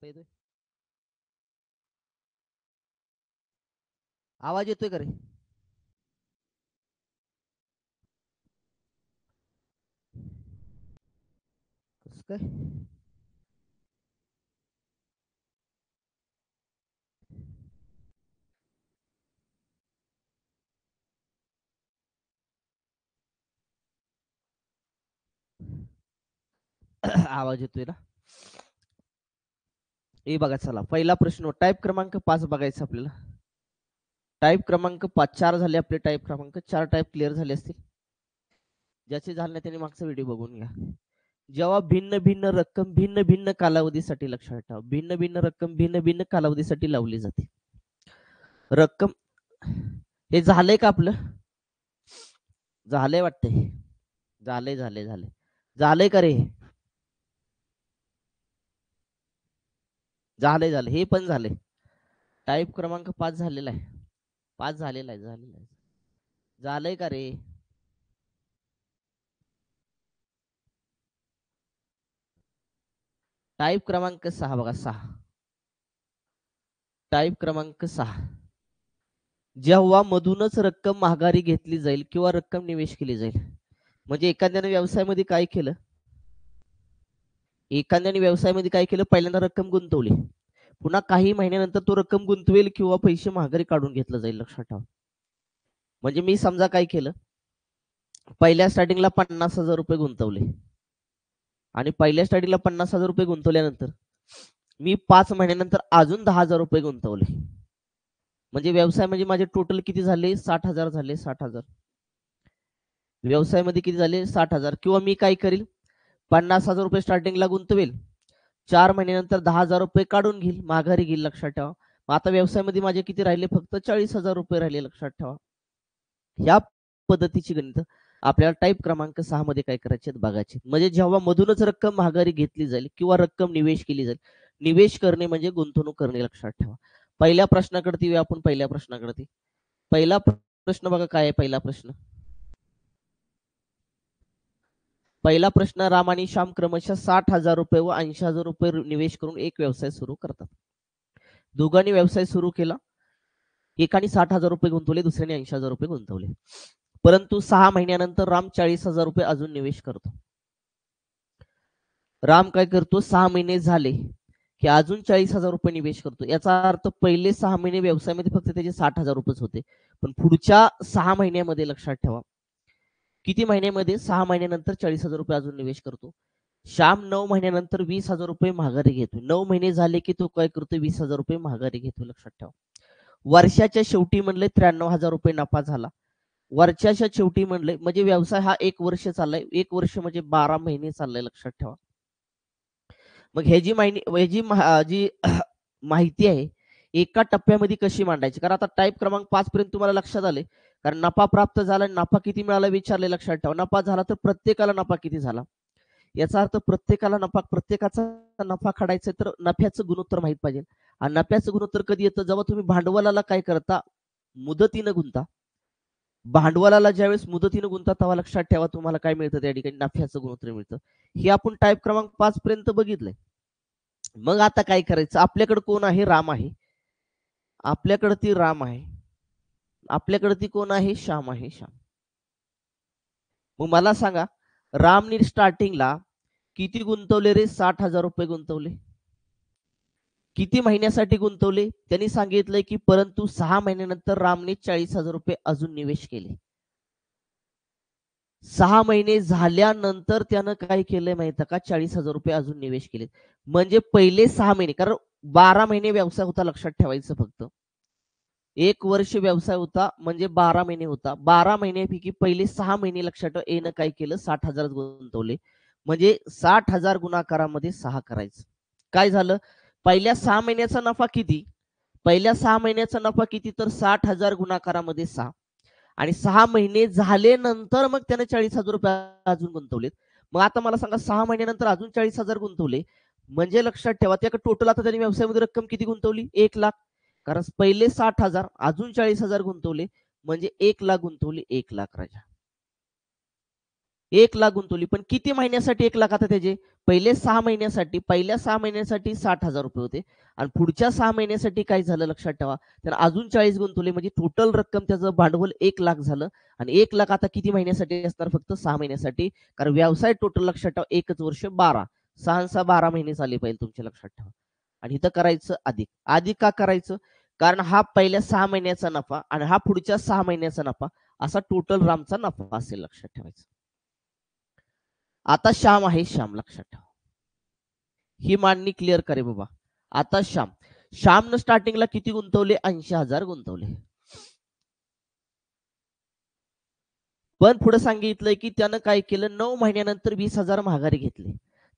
आता येतोय आवाज येतोय का रे? कसं काय? आवाज येतोय ना? हे बघा, चला पहिला प्रश्न टाईप क्रमांक 5 बघायचा आपल्याला. टाईप क्रमांक 5 4 झाले आपले टाईप क्रमांक 4 टाईप क्लिअर झाले असतील. ज्याचे झाले नाही त्यांनी मागचा व्हिडिओ बघून घ्या. जेव्हा भिन्न भिन्न रक्कम भिन्न भिन्न कालावधीसाठी, लक्षात ठेवा, भिन्न भिन्न रक्कम भिन्न भिन्न कालावधीसाठी लावली जाते. रक्कम हे झालंय का आपलं? झालंय वाटतंय. झालंय झालंय झालंय झालंय का रे? झालंय झालं, हे पण झालंय. टाईप क्रमांक 5 झालेला आहे. 5 झालेला आहे, झालेला आहे. झालंय का रे? टाईप क्रमांक 6 बघा, 6. टाईप क्रमांक 6. जेव्हा मधूनच रक्कम माघारी घेतली जाईल किंवा रक्कम निवेश केली जाईल. म्हणजे एखाद्याने व्यवसायामध्ये काय केलं? एखाद्याने व्यवसायामध्ये काय केलं? पहिल्यांदा रक्कम गुंतवली. पुन्हा काही महिन्यानंतर तो रक्कम गुंतवेल किंवा पैसे माघारी काढून घेतलं जाईल, लक्षात ठेवा. म्हणजे मी समजा काय केलं, पहिल्या स्टार्टिंगला 50,000 रुपये गुंतवले आणि पहिल्या स्टार्टिंगला 50,000 रुपये गुंतवल्यानंतर मी 5 महिन्यानंतर अजून 10,000 रुपये गुंतवले. म्हणजे व्यवसाय म्हणजे माझे टोटल किती झाले? 60,000 झाले. 60,000 व्यवसायामध्ये किती झाले? 60,000. किंवा मी काय करील, 50,000 रुपये स्टार्टिंगला गुंतवेल, 4 महिन्यानंतर 10,000 रुपये काढून घेईल, माघारी घेईल, लक्षात ठेवा. आता व्यवसायामध्ये माझे किती राहिले? फक्त 40,000 रुपये राहिले, लक्षात ठेवा. ह्या पद्धतीची गणित आपल्याला टाईप क्रमांक 6 मध्ये काय करायचे बघायचे. म्हणजे जेव्हा मधूनच रक्कम माघारी घेतली जाईल किंवा रक्कम निवेश केली जाईल. निवेश करणे म्हणजे गुंतवणूक करणे, लक्षात ठेवा. पहिल्या प्रश्नाकडे येऊया आपण. पहिल्या प्रश्नाकडे पहिला प्रश्न बघा, काय आहे पहिला प्रश्न? पहिला प्रश्न, राम आणि श्याम क्रमशः 60,000 रुपये व 80,000 रुपये निवेश करून एक व्यवसाय सुरू करतात. दोघांनी व्यवसाय सुरू केला. एकाने 60,000 रुपये गुंतवले, दुसऱ्याने 80,000 रुपये गुंतवले. परंतु 6 महिन्यानंतर राम 40,000 रुपये अजून निवेश करतो. राम काय करतो? 6 महिने झाले की अजून 40,000 रुपये निवेश करतो. याचा अर्थ पहिले 6 महिने व्यवसायामध्ये फक्त त्याचे 60,000 रुपयेच होते. पण पुढच्या 6 महिन्यामध्ये, लक्षात ठेवा, किती महिन्यामध्ये? 6 महिन्यानंतर 40,000 रुपये अजून निवेश करतो. श्याम 9 महिन्यानंतर 20,000 रुपये माघारी घेतो. 9 महिने झाले की तो काय करतो? 20,000 रुपये माघारी घेतो, लक्षात ठेवा. वर्षाच्या शेवटी म्हणले 93,000 रुपये नफा झाला. वर्षाच्या शेवटी म्हणले म्हणजे व्यवसाय हा 1 वर्ष चाललाय. 1 वर्ष म्हणजे 12 महिने चाललाय, लक्षात ठेवा. मग ह्याची जी माहिती आहे एका टप्प्यामध्ये कशी मांडायची? कारण आता टाईप क्रमांक 5 पर्यंत तुम्हाला लक्षात आले. कारण नफा प्राप्त झाला, नफा किती मिळाला विचारले, लक्षात ठेवा. नफा झाला तर प्रत्येकाला नफा किती झाला, याचा अर्थ प्रत्येकाला नफा, प्रत्येकाचा नफा काढायचा तर नफ्याचं गुणोत्तर माहित पाहिजे. आणि नफ्याचं गुणोत्तर कधी येतं? जेव्हा तुम्ही भांडवलाला काय करता? मुदतीनं गुंता. भांडवलाला ज्यावेळेस मुदतीनं गुंता तेव्हा लक्षात ठेवा तुम्हाला काय मिळतं? त्या ठिकाणी नफ्याचं गुणोत्तर मिळतं. हे आपण टाईप क्रमांक 5 पर्यंत बघितलंय. मग आता काय करायचं? आपल्याकडे कोण आहे? राम आहे. आपल्याकडे ती राम आहे. आपल्याकडे ती कोण आहे? श्याम आहे. श्याम. मग मला सांगा, रामने स्टार्टिंगला किती गुंतवले रे? 60,000 रुपये गुंतवले. किती महिन्यासाठी गुंतवले? त्यांनी सांगितलंय की परंतु 6 महिन्यानंतर रामने 40,000 रुपये अजून निवेश केले. 6 महिने झाल्यानंतर त्यानं काय केलंय माहिती का? 40,000 रुपये अजून निवेश केले. म्हणजे पहिले 6 महिने, कारण 12 महिने व्यवसाय होता, लक्षात ठेवायचं. फक्त 1 वर्ष व्यवसाय होता म्हणजे 12 महिने होता. 12 महिन्यापैकी पहिले 6 महिने, लक्षात ठेवा, एनं काय केलं? 60,000 गुंतवले. म्हणजे 60,000 गुणाकारामध्ये 6 करायचं. काय झालं? पहिल्या 6 महिन्याचा नफा किती? पहिल्या 6 महिन्याचा नफा किती? तर 60,000 गुणाकारामध्ये 6. आणि 6 महिने झाले नंतर मग त्याने 40,000 रुपये अजून गुंतवलेत. मग आता मला सांगा, 6 महिन्यानंतर अजून 40,000 गुंतवले म्हणजे लक्षात ठेवा त्या टोटल आता त्यांनी व्यवसायामध्ये रक्कम किती गुंतवली? 1,00,000. कारण पहिले 60,000 अजून 40,000 गुंतवले म्हणजे 1,00,000 गुंतवली. 1,00,000 राजा, 1,00,000 गुंतवली. पण किती महिन्यासाठी 1,00,000? आता त्याचे पहिल्या 6 महिन्यासाठी 60,000 रुपये होते आणि पुढच्या 6 महिन्यासाठी काय झालं लक्षात ठेवा, तर अजून 40 गुंतवले म्हणजे टोटल रक्कम त्याचं भांडवल 1,00,000 झालं आणि 1,00,000 आता किती महिन्यासाठी असणार, फक्त 6 महिन्यासाठी. कारण व्यवसाय टोटल लक्षात ठेवा एकच वर्ष 12, 6 6 12 महिने झाले पाहिजे तुमच्या लक्षात ठेवा. आणि इथं करायचं अधिक. अधिक का करायचं, कारण हा पहिल्या 6 महिन्याचा नफा आणि हा पुढच्या 6 महिन्याचा नफा असा टोटल रामचा नफा असेल लक्षात ठेवायचं. आता श्याम आहे, श्याम लक्षात ठेवा, ही मांडणी क्लिअर करे बाबा. आता श्यामनं स्टार्टिंगला किती गुंतवले, 80,000 गुंतवले. पण पुढे सांगितलंय की त्यानं काय केलं, 9 महिन्यानंतर 20,000 माघारी घेतले.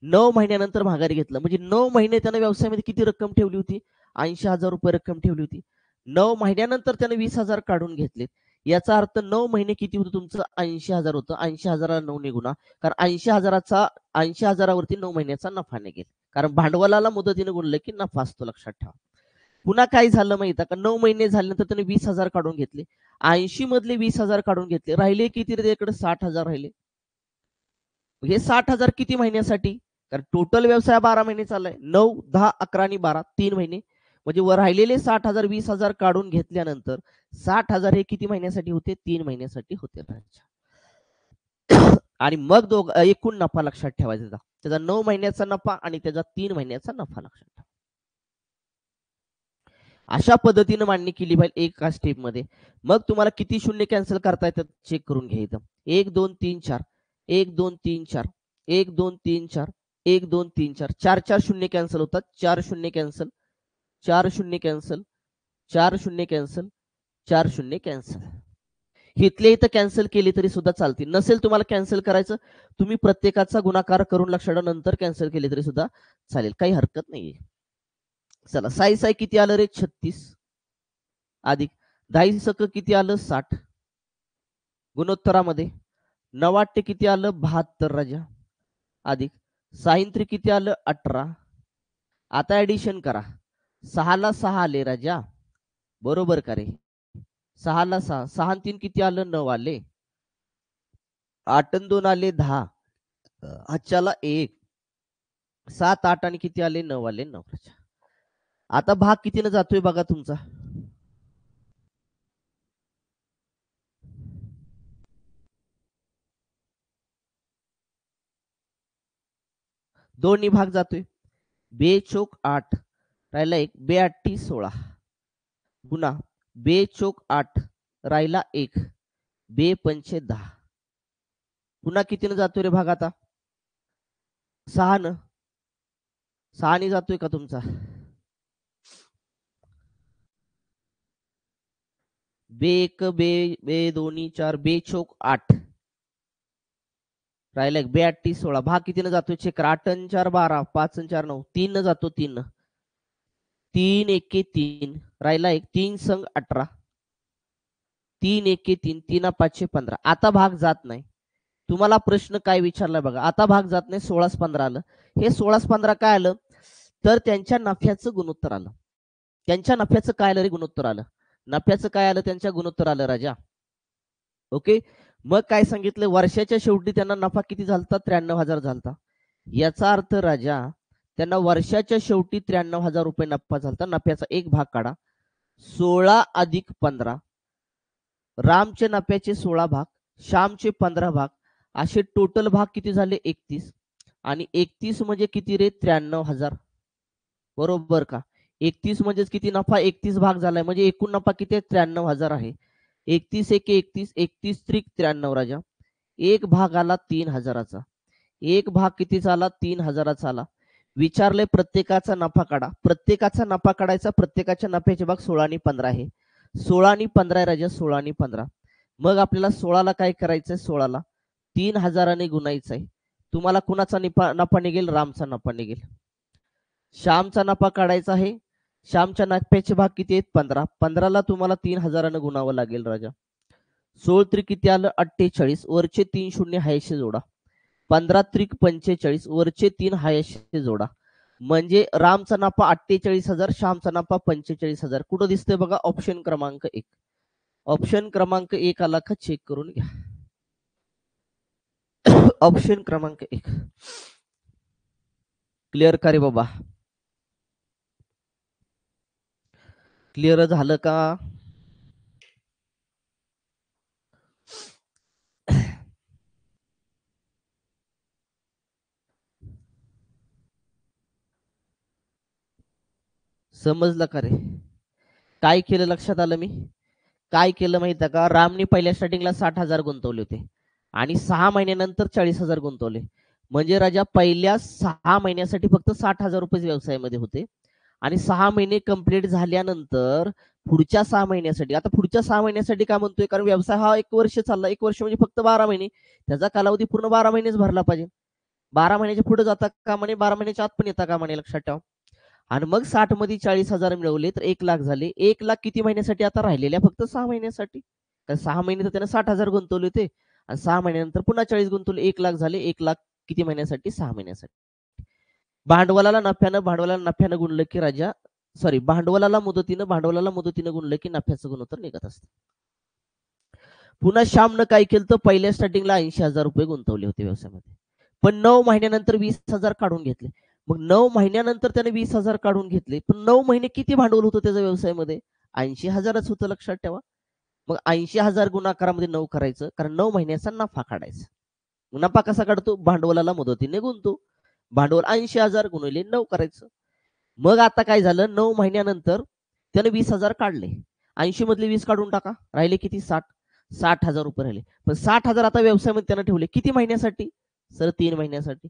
9 महिन्यानंतर माघारी घेतलं म्हणजे 9 महिने त्यानं व्यवसायामध्ये किती रक्कम ठेवली होती, 80,000 रुपये रक्कम ठेवली होती. 9 महिन्यानंतर त्यानं 20,000 काढून घेतले. याचा अर्थ 9 महिने किती होतं तुमचं, 80,000 होतं. 80,000ला 9 ने गुणा, कारण 80,000वरती 9 महिन्याचा नफा निघेल. कारण भांडवलाला मुदतीने गुणलं की नफा असतो लक्षात ठेवा. पुन्हा काय झालं माहिती का, 9 महिने झाल्यानंतर त्याने 20,000 काढून घेतले. 80 मधले 20,000 काढून घेतले, राहिले किती रे त्याकडे, 60,000 राहिले. हे 60,000 किती महिन्यासाठी, कारण टोटल व्यवसाय 12 महिने चाललाय, 9 10 11 आणि 12 3 महिने, म्हणजे वर राहिलेले 60,000 20,000 काढून घेतल्यानंतर 60,000 हे किती महिन्यासाठी होते, 3 महिन्यासाठी होते. आणि मग एकूण नफा लक्षात ठेवायचा, त्याचा 9 महिन्याचा नफा आणि त्याचा 3 महिन्याचा नफा लक्षात ठेवा. अशा पद्धतीने मांडणी केली पाहिजे एका स्टेप मध्ये. मग तुम्हाला किती शून्य कॅन्सल करता येतात चेक करून घ्यायचं. 1 2 3 4 1 2 3 4 1 2 3 4 1 2 3 4 4 4 शून्य कॅन्सल होतात, 4 शून्य कॅन्सल, 4 शून्य कॅन्सल, 4 शून्य कॅन्सल, 4 शून्य कॅन्सल. इथले इथं कॅन्सल केली तरी सुद्धा चालतील. नसेल तुम्हाला कॅन्सल करायचं, तुम्ही प्रत्येकाचा गुणाकार करून लक्षात नंतर कॅन्सल केले तरी सुद्धा चालेल, काही हरकत नाहीये. चला, साई साई किती आलं रे, 36 अधिक 10 सक किती आलं, 60 गुणोत्तरामध्ये. 9 किती आलं, 72 राजा, अधिक 6 किती आलं, 18. आता ऍडिशन करा, 6 ला 6 आले राजा, बरोबर का रे, 6 ला 6, 6 3 किती आलं, 9 आले, 8 2 आले 10, आजच्याला 1, 7 8 आणि किती आले, 9 आले, 9 राजा. आता भाग कितीने जातोय बघा तुमचा, दोन्ही भाग जातोय. 2 चोक 8 राहिला 1, 2 8 16 पुन्हा 2 चोक 8 राहिला 1, 2 पंचे 10. पुन्हा कितीने जातोय रे भाग, आता 6 न, 6 ने जातोय का तुमचा, 2 1 2 2 2 4 2 चोक 8 राहिला 1, 2 8 16. भाग कितीने जातोय चेक करा, 8 आणि 4 12, 5 आणि 4 9, 3 न जातो, 3 न, 3 1 3 राहिला 1, 3 संग 18, 3 1 3, 3 5 15. आता भाग जात नाही. तुम्हाला प्रश्न काय विचारलाय बघा, आता भाग जात नाही, 16 15 आलं. हे 16 15 काय आलं, तर त्यांच्या नफ्याचं गुणोत्तर आलं. त्यांच्या नफ्याचं काय आलं रे, गुणोत्तर आलं. नफ्याचं काय आलं, त्यांच्या गुणोत्तर आलं राजा. ओके, मग काय सांगितलं, वर्षाच्या शेवटी त्यांना नफा किती झालता, 93,000 झालता. याचा अर्थ राजा, त्यांना वर्षाच्या शेवटी 93,000 रुपये नफा झालता. नफ्याचा एक भाग काढा, 16 अधिक 15, रामचे नफ्याचे 16 भाग, श्यामचे 15 भाग, असे टोटल भाग किती झाले, 31. आणि 31 म्हणजे किती रे, 93,000, बरोबर का. 31 म्हणजेच किती नफा, 31 भाग झालाय, म्हणजे एकूण नफा किती आहे, 93,000 आहे. 31 1 31, 31 त्रिक 93 राजा. एक भाग आला 3,000चा, एक भाग कितीचा आला, 3,000चा आला. विचारले प्रत्येकाचा नफा काढा, प्रत्येकाचा नफा काढायचा, प्रत्येकाच्या नफ्याचे भाग 16 आणि 15 आहे. 16 आणि 15 आहे राजा, 16 आणि 15. मग आपल्याला 16ला काय करायचंय, 16ला 3,000ने गुणायचं आहे. तुम्हाला कुणाचा नफा निघेल, रामचा नफा निघेल. श्यामचा नफा काढायचा आहे, श्यामच्या नफ्याचे भाग किती आहेत, 15. 15ला तुम्हाला 3,000ने गुणावं लागेल राजा. 16 त्रिक किती आलं, 48, वरचे 3 शून्य हायशे जोडा. 15 त्रिक 45, वरचे 3 हायशे जोडा. म्हणजे रामचा नफा 48,000, श्यामचा नफा 45,000. कुठं दिसतंय बघा, ऑप्शन क्रमांक 1. ऑप्शन क्रमांक 1 आला का, चेक करून घ्या. ऑप्शन क्रमांक 1. क्लिअर का रे बाबा? क्लिअर झालं का? समजलं का रे? काय केलं लक्षात आलं मी? काय केलं माहिती आहे का? रामने पहिल्या स्टार्टिंगला 60,000 गुंतवले होते आणि 6 महिन्यानंतर 40,000 गुंतवले. म्हणजे राजा पहिल्या 6 महिन्यासाठी फक्त 60,000 रुपये व्यवसायामध्ये होते आणि 6 महिने कंप्लीट झाल्यानंतर पुढच्या 6 महिन्यासाठी, आता पुढच्या 6 महिन्यासाठी का म्हणतोय? कारण व्यवसाय हा 1 वर्ष चालला, 1 वर्ष म्हणजे फक्त 12 महिने, त्याचा कालावधी पूर्ण 12 महिनेच भरला पाहिजे. 12 महिन्याच्या पुढे जाता का म्हणे, 12 महिन्याच्या आत पण येता का म्हणे, लक्षात ठेवा. आणि मग 60 मध्ये 40,000 मिळवले तर 1 लाख झाले. 1 लाख किती महिन्यासाठी? आता राहिलेल्या फक्त 6 महिन्यासाठी. कारण 6 महिने तर त्याने 60,000 गुंतवले होते आणि 6 महिन्यानंतर पुन्हा 40 गुंतवले, 1 लाख झाले. 1 लाख किती महिन्यासाठी? 6 महिन्यासाठी. भांडवलाला नफ्यानं गुणलं की राजा, सॉरी, भांडवलाला मुदतीनं गुणलं की नफ्याचं गुणोत्तर निघत असतं. पुन्हा श्यामनं काय केलं तर पहिल्या स्टार्टिंगला 80,000 रुपये गुंतवले होते व्यवसायामध्ये, पण 9 महिन्यानंतर 20,000 काढून घेतले. मग 9 महिन्यानंतर त्याने 20,000 काढून घेतले, पण 9 महिने किती भांडवल होतं त्याच्या व्यवसायामध्ये? 80,000च होतं, लक्षात ठेवा. मग 80,000 गुणाकारामध्ये 9 करायचं, कारण 9 महिन्याचा नफा काढायचा. नफा कसा काढतो? भांडवलाला मुदतीने गुंतू. भांडवल 80,000 गुणिले 9 करायचं. मग आता काय झालं? 9 महिन्यानंतर त्याने 20,000 काढले. 80 मधले 20 काढून टाका, राहिले किती? 60,000 रुपये राहिले. पण 60,000 आता व्यवसायामध्ये त्यानं ठेवले किती महिन्यासाठी? सर 3 महिन्यासाठी.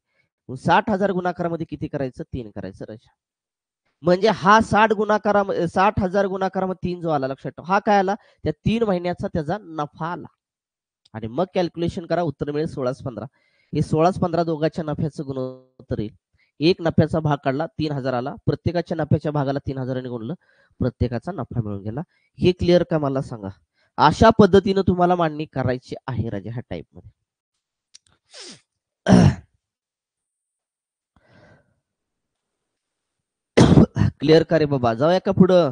60,000 गुणाकारामध्ये किती करायचं? 3 करायचं राजा. म्हणजे हा 60,000 गुणाकारामध्ये 3 जो आला, लक्षात ठेवा, हा काय आला? त्या 3 महिन्याचा त्याचा नफा आला. आणि मग कॅल्क्युलेशन करा, उत्तर मिळेल 16-15. हे 16-15 दोघांच्या नफ्याचं गुणोत्तर येईल. एक नफ्याचा भाग काढला, 3,000 आला. प्रत्येकाच्या नफ्याच्या भागाला 3,000ने गुणलं, प्रत्येकाचा नफा मिळून गेला. हे क्लिअर का मला सांगा? अशा पद्धतीनं तुम्हाला मांडणी करायची आहे राजा, ह्या टाईप मध्ये. क्लिअर का रे बाबा? जाऊया का पुढं?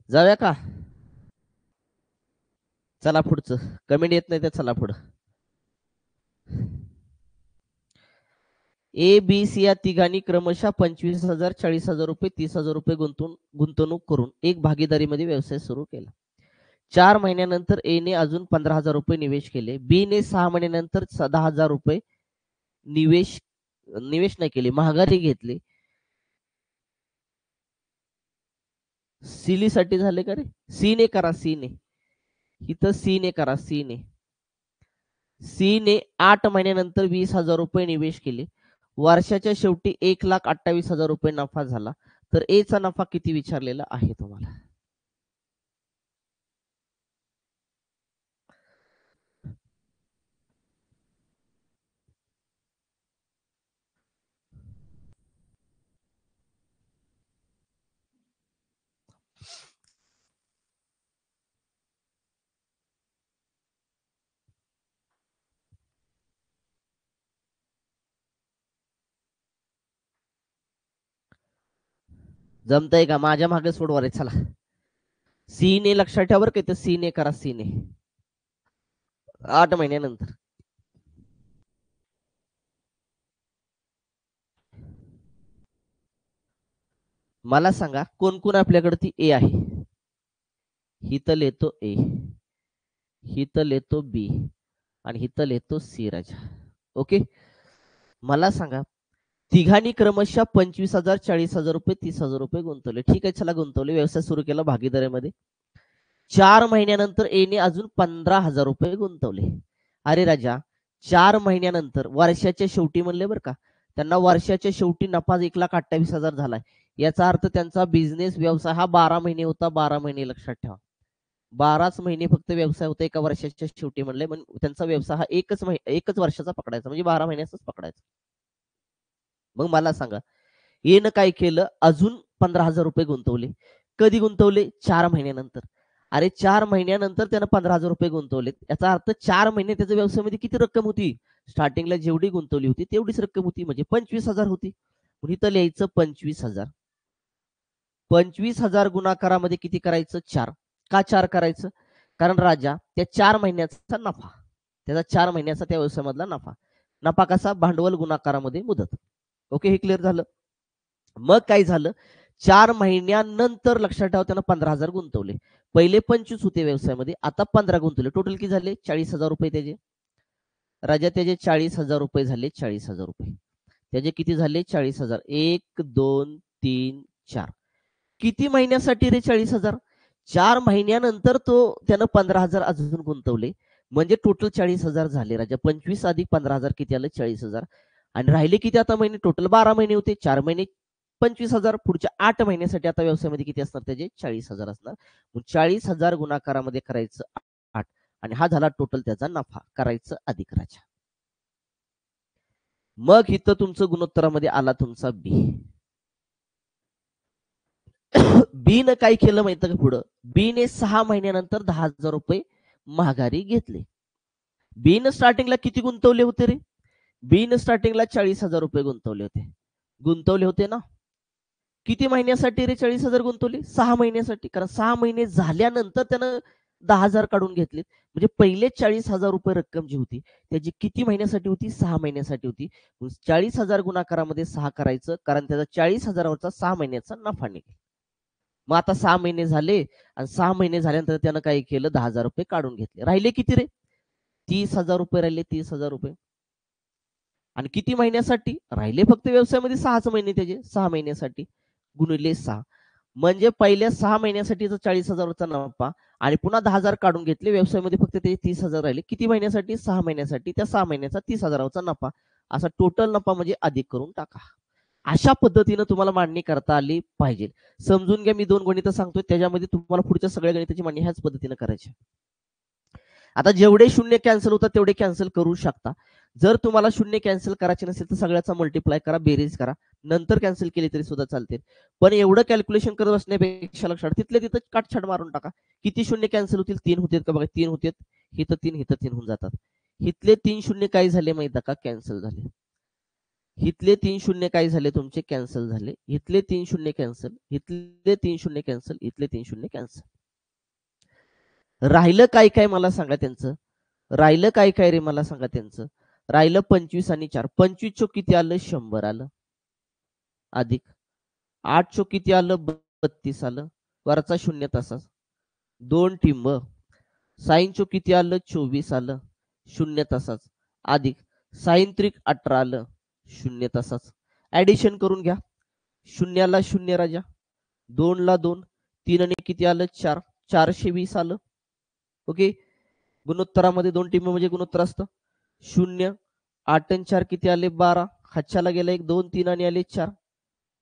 जाऊया का? चला पुढचं. कमेंट येत नाही तर चला पुढं. ए बी सी या तिघांनी क्रमशः 25,000, 40,000 रुपये, 30,000 रुपये गुंतवणूक करून एक भागीदारीमध्ये व्यवसाय सुरू केला. 4 महिन्यानंतर ए ने अजून 15,000 रुपये निवेश केले. बी ने 6 महिन्यानंतर 10,000 रुपये निवेश निवेश नाही केले, महागारी घेतली. सिली साठी झाले का रे? सी ने करा, सी ने. इथं सी ने करा, सी ने. सी ने 8 महिन्यानंतर 20,000 रुपये निवेश केले. वर्षाच्या शेवटी 1,28,000 रुपये नफा झाला. तर ए चा नफा किती विचारलेला आहे तुम्हाला? जमतंय का? माझ्या मागे सोडवा रे, चला. सी ने लक्षात ठेवा बरं का, इथं सी ने करा, सी ने. 8 महिन्यानंतर. मला सांगा, कोण कोण आपल्याकडे ती ए आहे? हिथं येतो ए, हिथं येतो बी आणि हिथं येतो सी राजा. ओके, मला सांगा, तिघांनी क्रमशः 25,000, 40,000 रुपये, 30,000 रुपये गुंतवले. ठीक आहे, चला गुंतवले, व्यवसाय सुरू केला भागीदारीमध्ये. 4 महिन्यानंतर ए ने अजून 15,000 रुपये गुंतवले. अरे राजा, 4 महिन्यानंतर वर्षाच्या शेवटी म्हणले बरं का, त्यांना वर्षाच्या शेवटी नफा 1,28,000 झालाय. याचा अर्थ त्यांचा बिझनेस व्यवसाय हा 12 महिने होता. 12 महिने लक्षात ठेवा. 12च महिने फक्त व्यवसाय होता एका वर्षाच्या शेवटी म्हणले. त्यांचा व्यवसाय हा एकच वर्षाचा पकडायचा, म्हणजे 12 महिन्याचाच पकडायचा. मग मला सांगा, ए न काय केलं? अजून 15,000 रुपये गुंतवले. कधी गुंतवले? 4 महिन्यानंतर. अरे 4 महिन्यानंतर त्यानं 15,000 रुपये गुंतवले. याचा अर्थ 4 महिने त्याच्या व्यवसायामध्ये किती रक्कम होती? स्टार्टिंगला जेवढी गुंतवली होती तेवढीच रक्कम होती, म्हणजे 25,000 होती. इथं लिहायचं 25,000. 25,000 गुणाकारामध्ये किती करायचं? 4. का 4 करायचं? कारण राजा त्या 4 महिन्याचा नफा, त्याचा 4 महिन्याचा त्या व्यवसायामधला नफा. नफा कसा? भांडवल गुणाकारामध्ये मुदत. ओके, हे क्लिअर झालं. मग काय झालं? 4 महिन्यानंतर लक्षात ठेवा त्यानं 15,000 गुंतवले. पहिले 25 होते व्यवसायामध्ये, आता 15 गुंतवले. टोटल किती झाले? 40,000 रुपये त्याचे. राजा त्याचे 40,000 रुपये झाले. 40,000 रुपये त्याचे किती झाले? 40,000. 1 2 3 4. किती महिन्यासाठी रे 40,000? 4 महिन्यानंतर त्यानं 15,000 अजून गुंतवले, म्हणजे टोटल 40,000 झाले राजा. 25 अधिक 15,000 किती आलं? 40,000. आणि राहिले किती आता महिने? टोटल 12 महिने होते. 4 महिने 25,000. पुढच्या 8 महिन्यासाठी आता व्यवसायामध्ये किती असणार त्याचे? 40,000 असणार. 40,000 गुणाकारामध्ये करायचं 8 आणि हा झाला टोटल त्याचा नफा. करायचं अधिक राजा. मग इथं तुमचं गुणोत्तरामध्ये आला तुमचा बी. बी न काय केलं माहिती का? पुढं बी ने 6 महिन्यानंतर 10,000 रुपये महागारी घेतले. बी न स्टार्टिंगला किती गुंतवले होते रे? बी न स्टार्टिंगला 40,000 रुपये गुंतवले होते ना. किती महिन्यासाठी रे 40,000 गुंतवले? 6 महिन्यासाठी. कारण 6 महिने झाल्यानंतर त्यानं 10,000 काढून घेतले. म्हणजे पहिले 40,000 रुपये रक्कम जी होती त्याची किती महिन्यासाठी होती? 6 महिन्यासाठी होती. 40,000 गुणाकारामध्ये 6 करायचं, कारण त्याचा 40,000वरचा 6 महिन्याचा नफा निघेल. मग आता 6 महिने झाले आणि 6 महिने झाल्यानंतर त्यानं काय केलं? 10,000 रुपये काढून घेतले. राहिले किती रे? 30,000 रुपये राहिले. 30,000 रुपये. आणि किती महिन्यासाठी? राहिले फक्त व्यवसायामध्ये 6च महिने त्याचे. 6 महिन्यासाठी गुणिले 6, म्हणजे पहिल्या 6 महिन्यासाठीचा 40,000 नफा आणि पुन्हा 10,000 काढून घेतले. व्यवसायामध्ये फक्त ते 30,000 राहिले. किती महिन्यासाठी? 6 महिन्यासाठी. त्या 6 महिन्याचा 30,000चा नफा. असा टोटल नफा म्हणजे अधिक करून टाका. अशा पद्धतीनं तुम्हाला मांडणी करता आली पाहिजे. समजून घ्या, मी 2 गणित सांगतोय, त्याच्यामध्ये तुम्हाला पुढच्या सगळ्या गणिताची मांडणी ह्याच पद्धतीनं करायची. आता जेवढे शून्य कॅन्सल होतात तेवढे कॅन्सल करू शकता. जर तुम्हाला शून्य कॅन्सल करायचे नसेल तर सगळ्याचा मल्टिप्लाय करा, बेरीज करा, नंतर कॅन्सल केली तरी सुद्धा चालते. पण एवढं कॅल्क्युलेशन करत बसण्यापेक्षा लक्षात तिथल्या तिथं काटछाट मारून टाका. किती शून्य कॅन्सल होतील? 3 होतील का बघा. 3 होतील. इथं 3, इथं 3 होऊन जातात. इथले 3 शून्य काय झाले माहिती का? कॅन्सल झाले. इथले 3 शून्य काय झाले तुमचे? कॅन्सल झाले. इथले 3 शून्य कॅन्सल, इथले 3 शून्य कॅन्सल, इथले 3 शून्य कॅन्सल. राहिलं काय काय मला सांगा त्यांचं? राहिलं काय काय रे मला सांगा त्यांचं? राहिलं 25 आणि 4. 25 चो किती आलं? 100 आलं. अधिक 8 चो किती आलं? 32 आलं. वरचा शून्य तसाच. 2 टिंब. साइन चो किती आलं? 24 आलं. शून्य तसाच. अधिक साइन त्रिक 18 आलं. शून्य तसाच. ऍडिशन करून घ्या. शून्याला शून्य राजा, 2 ला 2, 3 आणि किती आलं? 4. 420 आलं. ओके, गुणोत्तरामध्ये 2 टिंब म्हणजे गुणोत्तर असतं. 0 8 आणि 4 किती आले? 12. हातच्याला गेला 1 2 3 आणि आले 4.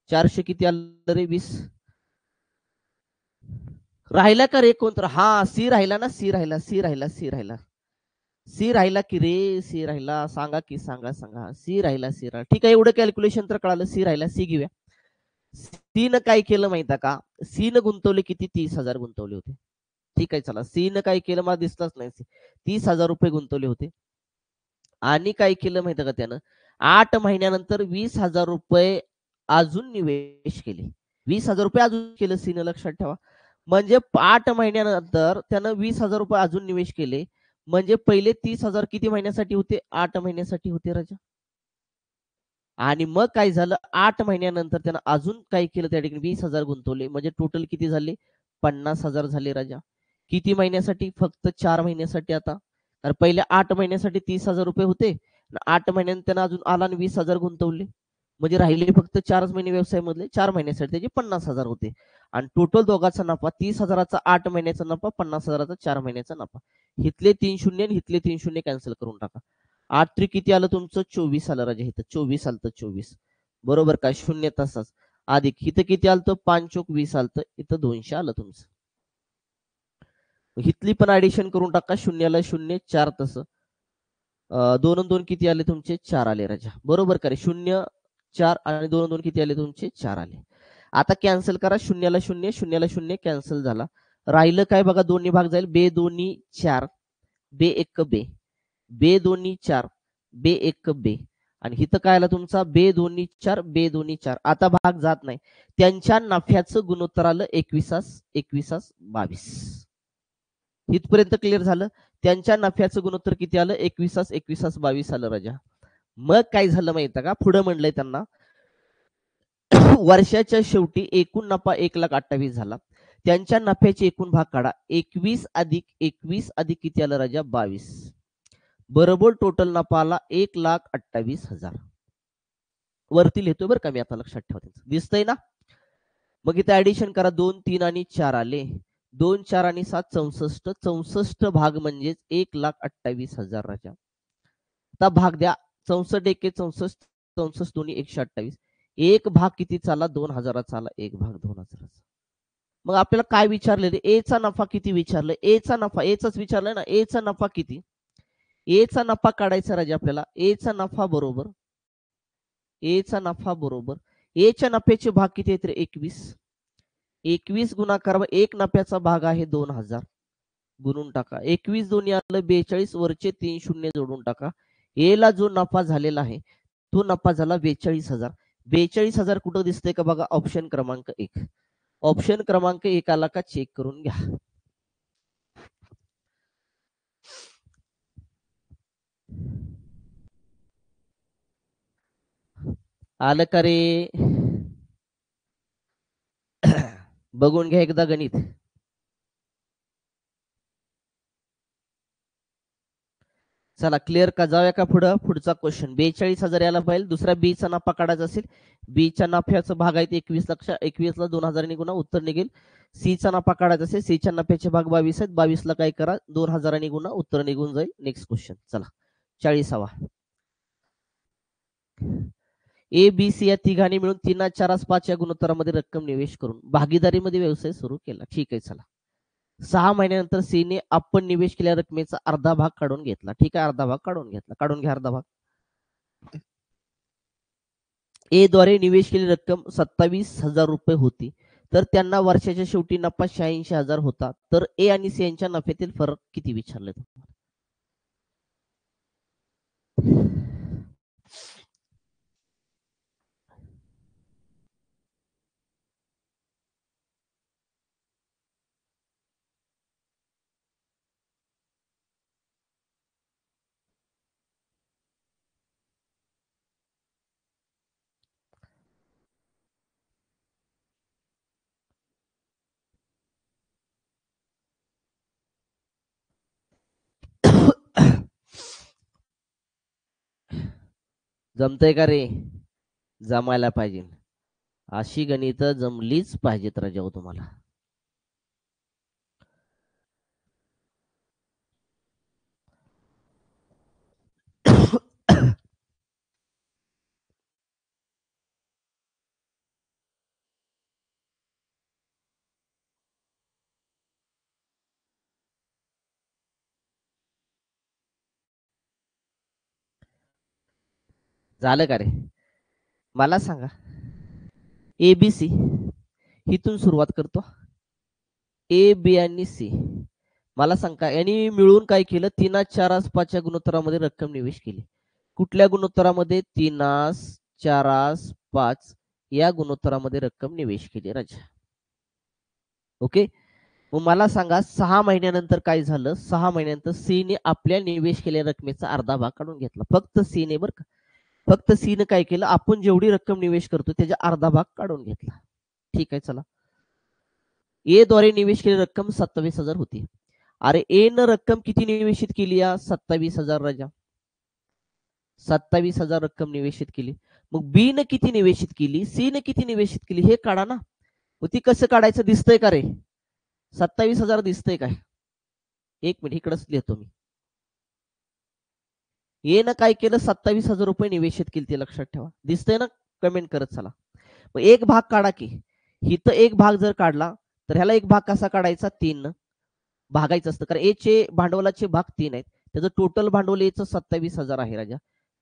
400 किती आलं रे? 20. राहिला का रे कोणतं? हा, सी राहिला ना. सी राहिला, सी राहिला, सी राहिला, सी राहिला की रे? सी राहिला. सांगा की, सांगा सांगा. सी राहिला, सी राहिला. ठीक आहे, एवढं कॅल्क्युलेशन तर कळालं. सी राहिला, सी घेऊया. सी न काय केलं माहिती का? सी न गुंतवले किती? 30,000 गुंतवले होते. ठीक आहे, चला. सी न काय केलं? मला दिसलंच नाही. 30,000 रुपये गुंतवले होते आणि काय केलं माहिती का त्यानं? 8 महिन्यानंतर 20,000 रुपये अजून निवेश केले. 20,000 रुपये अजून केलं सीनं, लक्षात ठेवा. म्हणजे 8 महिन्यानंतर त्यानं 20,000 रुपये अजून निवेश केले. म्हणजे पहिले 30,000 किती महिन्यासाठी होते? 8 महिन्यासाठी होते राजा. आणि मग काय झालं? 8 महिन्यानंतर त्यानं अजून काय केलं? त्या ठिकाणी 20,000 गुंतवले. म्हणजे टोटल किती झाले? 50,000 झाले राजा. किती महिन्यासाठी? फक्त 4 महिन्यासाठी. आता तर पहिले 8 महिन्यासाठी 30,000 रुपये होते. 8 महिन्यात त्यानं अजून आला आणि 20,000 गुंतवले. म्हणजे राहिले फक्त 4 महिने व्यवसायामधले. 4 महिन्यासाठी त्याचे 50,000 होते. आणि टोटल दोघांचा नफा 30,000चा 8 महिन्याचा नफा, 50,000चा 4 महिन्याचा नफा. इथले 3 शून्य आणि इथले 3 शून्य कॅन्सल करून टाका. 8 त्रिक किती आलं तुमचं? 24 आलं राजा. इथं 24 आलं. 24 बरोबर का? शून्य तसाच. अधिक इथं किती आलं? 5 चोक 20 आलं. इथं 200 आलं तुमचं. इथली पण ऍडिशन करून टाका. शून्याला शून्य, 4 तसं. 2 2 किती आले तुमचे? 4 आले राजा. बरोबर का रे? 0 4 आणि 2 2 किती आले तुमचे? 4 आले. आता कॅन्सल करा. शून्याला शून्य, शून्याला शून्य कॅन्सल झाला. राहिलं काय बघा? 2 भाग जाईल. बे दोन्ही 4, बे एक बे, बे दोन्ही 4, बे एक बे. आणि इथं काय आलं तुमचा बे दोन्ही 4 बे दोन्ही 4. आता भाग जात नाही. त्यांच्या नफ्याचं गुणोत्तर आलं 21 22. इथपर्यंत क्लिअर झालं. त्यांच्या नफ्याचं गुणोत्तर किती आलं 21 22 आलं राजा. मग काय झालं माहिती का पुढे म्हणलंय त्यांना वर्षाच्या शेवटी एकूण नफा 1,28,000 झाला. त्यांच्या नफ्याचे एकूण भाग काढा 21 अधिक 21 अधिक किती आलं राजा 22. बरोबर टोटल नफा आला 1,28,000. वरती लिहितोय बरं का मी आता लक्षात ठेवा. दिसतंय ना. मग इथे ऍडिशन करा 2 3 आणि 4 आले 2 4 आणि 7 64 64 भाग म्हणजेच 1,28,000 राजा. आता भाग द्या 64 एके 64 64 दोन्ही 128. एक भाग किती चाला 2,000 आला एक भाग 2,000. मग आपल्याला काय विचारले रे ए चा नफा किती विचारलं ए चा नफा एचाच विचारलंय ना ए चा नफा किती ए चा नफा काढायचा राजा आपल्याला ए चा नफा बरोबर ए चा नफा बरोबर ए च्या नफ्याचे भाग किती आहेत रे 21 21 गुणाकार एक नफ्याचा भाग आहे 2,000 गुणून टाका 21 दोन्ही आलं 42 वरचे 3 शून्य जोडून टाका ए ला जो नफा झालेला आहे तो नफा झाला 42,000 42,000 कुठं दिसतंय का बघा ऑप्शन क्रमांक 1 ऑप्शन क्रमांक 1 आला का चेक करून घ्या. आलं का रे बघून घ्या एकदा गणित. चला क्लिअर का जाऊया का पुढचा क्वेश्चन 42,000 याला पाहिजे. दुसरा बी चा नफा काढायचा असेल बी च्या नफ्याचा भाग आहे 21 ला 2,000 निघून उत्तर निघेल. सी चा नफा काढायचा असेल सी च्या नफ्याचे भाग 22 आहेत 22 ला काय करा 2,000 निघून उत्तर निघून जाईल. नेक्स्ट क्वेश्चन चला 40वा. ए बी सी या तिघांनी मिळून 3 4 5 या गुणोत्तरामध्ये रक्कम निवेश करून भागीदारीमध्ये व्यवसाय सुरू केला. ठीक आहे चला 6 महिन्यानंतर सी ने आपण निवेश केलेल्या रकमेचा अर्धा भाग काढून घेतला. ठीक आहे अर्धा भाग काढून घेतला काढून घ्या अर्धा भाग. ए द्वारे निवेश केलेली रक्कम 27,000 रुपये होती तर त्यांना वर्षाच्या शेवटी नफा 86,000 होता तर ए आणि सी यांच्या नफ्यातील फरक किती विचारले. जमतंय का रे जमायला पाहिजे. अशी गणित जमलीच पाहिजेत राजा हो तुम्हाला. झालं का रे मला सांगा. एबीसी इथून सुरुवात करतो ए बी आणि सी. मला सांगा यांनी मिळून काय केलं 3 4 5 या गुणोत्तरामध्ये रक्कम निवेश केली. कुठल्या गुणोत्तरामध्ये 3 4 5 या गुणोत्तरामध्ये रक्कम निवेश केली राजा. ओके मग मला सांगा 6 महिन्यानंतर काय झालं 6 महिन्यानंतर सी ने आपल्या निवेश केलेल्या रकमेचा अर्धा भाग काढून घेतला. फक्त सी ने बरं का फक्त सी ने काय केलं आपण जेवढी रक्कम निवेश करतो त्याचा अर्धा भाग काढून घेतला. ठीक आहे चला ए द्वारे निवेश केलेली रक्कम 27,000 होती. अरे ए न रक्कम किती निवेशित केली 27,000 राजा 27,000 रक्कम निवेशित केली. मग बी न किती निवेशित केली सी ने किती निवेशित केली हे काढा ना. मग ती कसं काढायचं दिसतंय का रे 27,000 दिसतंय काय. एक मिनिट इकडेच लिहितो मी. ए न काय केलं 27,000 रुपये निवेशित केली ते लक्षात ठेवा. दिसतंय ना कमेंट करत चला. मग एक भाग काढा की इथं एक भाग जर काढला तर ह्याला एक भाग कसा काढायचा 3 भागायचं असतं कारण ए चे भांडवलाचे भाग 3 आहेत त्याचं टोटल भांडवल एचं 27,000 आहे राजा.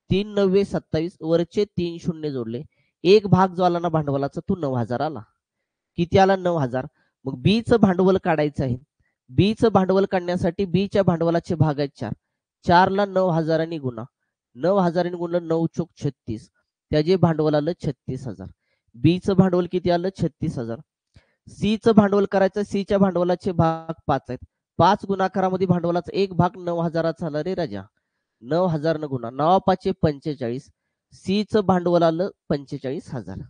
3 9 27 वरचे 3 शून्य जोडले एक भाग जो आला ना भांडवलाचा तो 9,000 आला. किती आला 9,000. मग बी चं भांडवल काढायचं आहे. बी चं भांडवल काढण्यासाठी बी च्या भांडवलाचे भाग आहेत 4 4 ला 9,000 गुणा 9,000 गुणलं 9 चोक 36, त्याचे भांडवल आलं 36,000. बी चं भांडवल किती आलं 36,000. सी चं भांडवल करायचं, सी च्या भांडवलाचे भाग 5 आहेत. 5 गुणाकारामध्ये भांडवलाचा एक भाग 9,000चा आला रे राजा. 9,000 न गुणा 9 5 45. सी चं भांडवल आलं 45,000.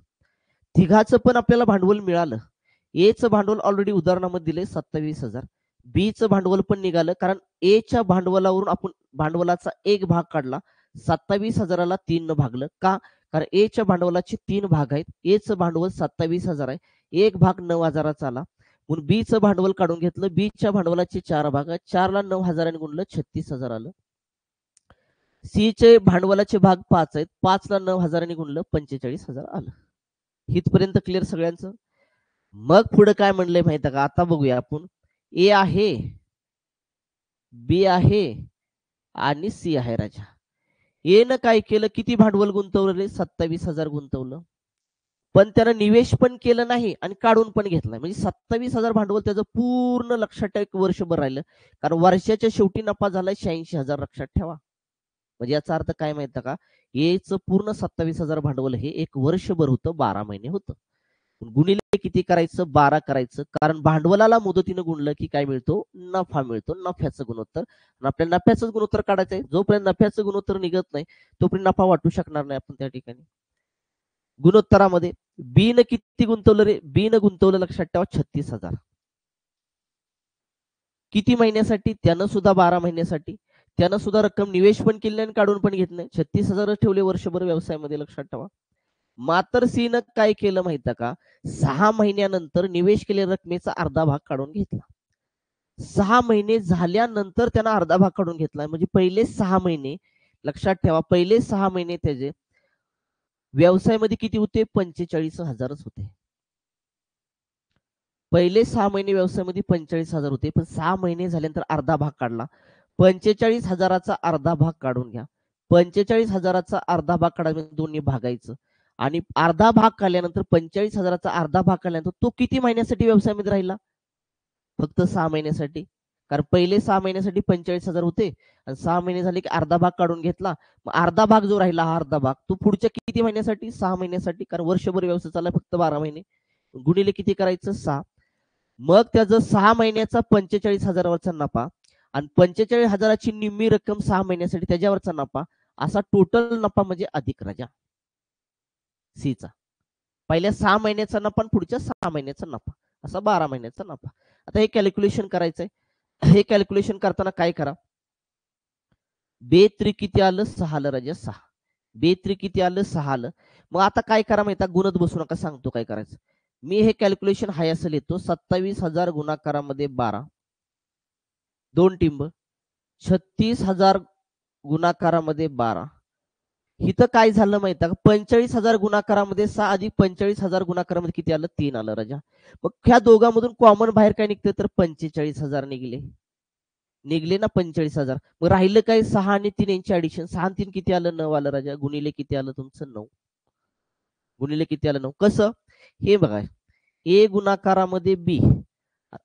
तिघाचं पण आपल्याला भांडवल मिळालं. ए चं भांडवल ऑलरेडी उदाहरणामध्ये दिले 27,000. बी चं भांडवल पण निघालं, कारण ए च्या भांडवलावरून आपण भांडवलाचा एक भाग काढला. 27,000ला 3 न भागलं का? कारण ए च्या भांडवलाचे 3 भाग आहेत. ए चं भांडवल 27,000 आहे, एक भाग 9,000चा आला. म्हणून बी चं भांडवल काढून घेतलं. बी च्या भांडवलाचे 4 भाग आहेत. 4 ला 9,000 गुणलं 36,000 आलं. सी चे भांडवलाचे भाग 5 आहेत. 5 ला 9,000 गुणलं 45,000 आलं. इथपर्यंत क्लिअर सगळ्यांचं? मग पुढे काय म्हणलंय माहिती का? आता बघूया आपण. ए आहे, बी आहे आणि सी आहे राजा. ए न काय केलं, किती भांडवल गुंतवलं रे? 27,000 गुंतवलं. पण त्यानं निवेश पण केलं नाही आणि काढून पण घेतला. म्हणजे 27,000 भांडवल त्याचं पूर्ण लक्षात ठेवा, एक वर्षभर राहिलं. कारण वर्षाच्या शेवटी नफा झाला 86,000, लक्षात ठेवा. म्हणजे याचा अर्थ काय माहिती का? एचं पूर्ण 27,000 भांडवल हे एक वर्षभर होतं, 12 महिने होतं. गुणिले किती करायचं? 12 करायचं. कारण भांडवलाला मुदतीनं गुणलं की काय मिळतो? नफा मिळतो, नफ्याचं गुणोत्तर. आपल्याला नफ्याचं गुणोत्तर काढायचं आहे. जोपर्यंत नफ्याचं गुणोत्तर निघत नाही तोपर्यंत नफा वाटू शकणार नाही आपण त्या ठिकाणी. गुणोत्तरामध्ये बी न किती गुंतवलं रे? बी न गुंतवलं, लक्षात ठेवा, 36,000. किती महिन्यासाठी? त्यानं सुद्धा 12 महिन्यासाठी. त्यानं सुद्धा रक्कम निवेश पण केली आणि काढून पण घेतलं. 36,000 ठेवले वर्षभर व्यवसायामध्ये, लक्षात ठेवा. मात्र सी न काय केलं माहिती का? 6 महिन्यानंतर निवेश केलेल्या रकमेचा अर्धा भाग काढून घेतला. 6 महिने झाल्यानंतर त्यानं अर्धा भाग काढून घेतला. म्हणजे पहिले 6 महिने, लक्षात ठेवा, पहिले 6 महिने त्याचे व्यवसायामध्ये किती होते? 45,000च होते. पहिले 6 महिने व्यवसायामध्ये 45,000 होते. पण 6 महिने झाल्यानंतर अर्धा भाग काढला. 45,000चा अर्धा भाग काढून घ्या. 45,000चा अर्धा भाग काढायला दोन्ही भागायचं. आणि अर्धा भाग काढल्यानंतर 45,000चा अर्धा भाग काढल्यानंतर तो किती महिन्यासाठी व्यवसायामध्ये राहिला? फक्त 6 महिन्यासाठी. कारण पहिले 6 महिन्यासाठी 45,000 होते आणि 6 महिने झाले की अर्धा भाग काढून घेतला. मग अर्धा भाग जो राहिला, हा अर्धा भाग तो पुढच्या किती महिन्यासाठी? 6 महिन्यासाठी. कारण वर्षभर व्यवसाय चालला फक्त 12 महिने. गुणिले किती करायचं? 6. मग त्याचं 6 महिन्याचा 45,000वरचा नफा आणि 45,000ची निम्मी रक्कम 6 महिन्यासाठी त्याच्यावरचा नफा, असा टोटल नफा म्हणजे अधिक राजा सीचा. पहिल्या 6 महिन्याचा नफा आणि पुढच्या 6 महिन्याचा नफा, असा 12 महिन्याचा नफा. आता हे कॅल्क्युलेशन करायचंय. हे कॅल्क्युलेशन करताना काय करा? बेत्री किती आलं? 6 आलं राजा, 6. बेत्री किती आलं? 6 आलं. मग आता काय करा माहिती? गुणत बसू नका, सांगतो काय करायचं. मी हे कॅल्क्युलेशन हाय असं लिहितो. 27,000 गुणाकारामध्ये 12, 2 टिंब. 36,000 गुणाकारामध्ये 12. इथं काय झालं माहिती का? 45,000 गुणाकारामध्ये 6 अधिक 45,000 गुणाकारामध्ये किती आलं? 3 आलं राजा. मग ह्या दोघांमधून कॉमन बाहेर काय निघतं? तर 45,000 निघले ना 45,000. मग राहिलं काय? 6 आणि 3 यांची ऍडिशन. 6 आणि 3 किती आलं? 9 आलं राजा. गुणिले किती आलं तुमचं? 9. गुणिले किती आलं? 9. कसं? हे बघा, ए गुणाकारामध्ये बी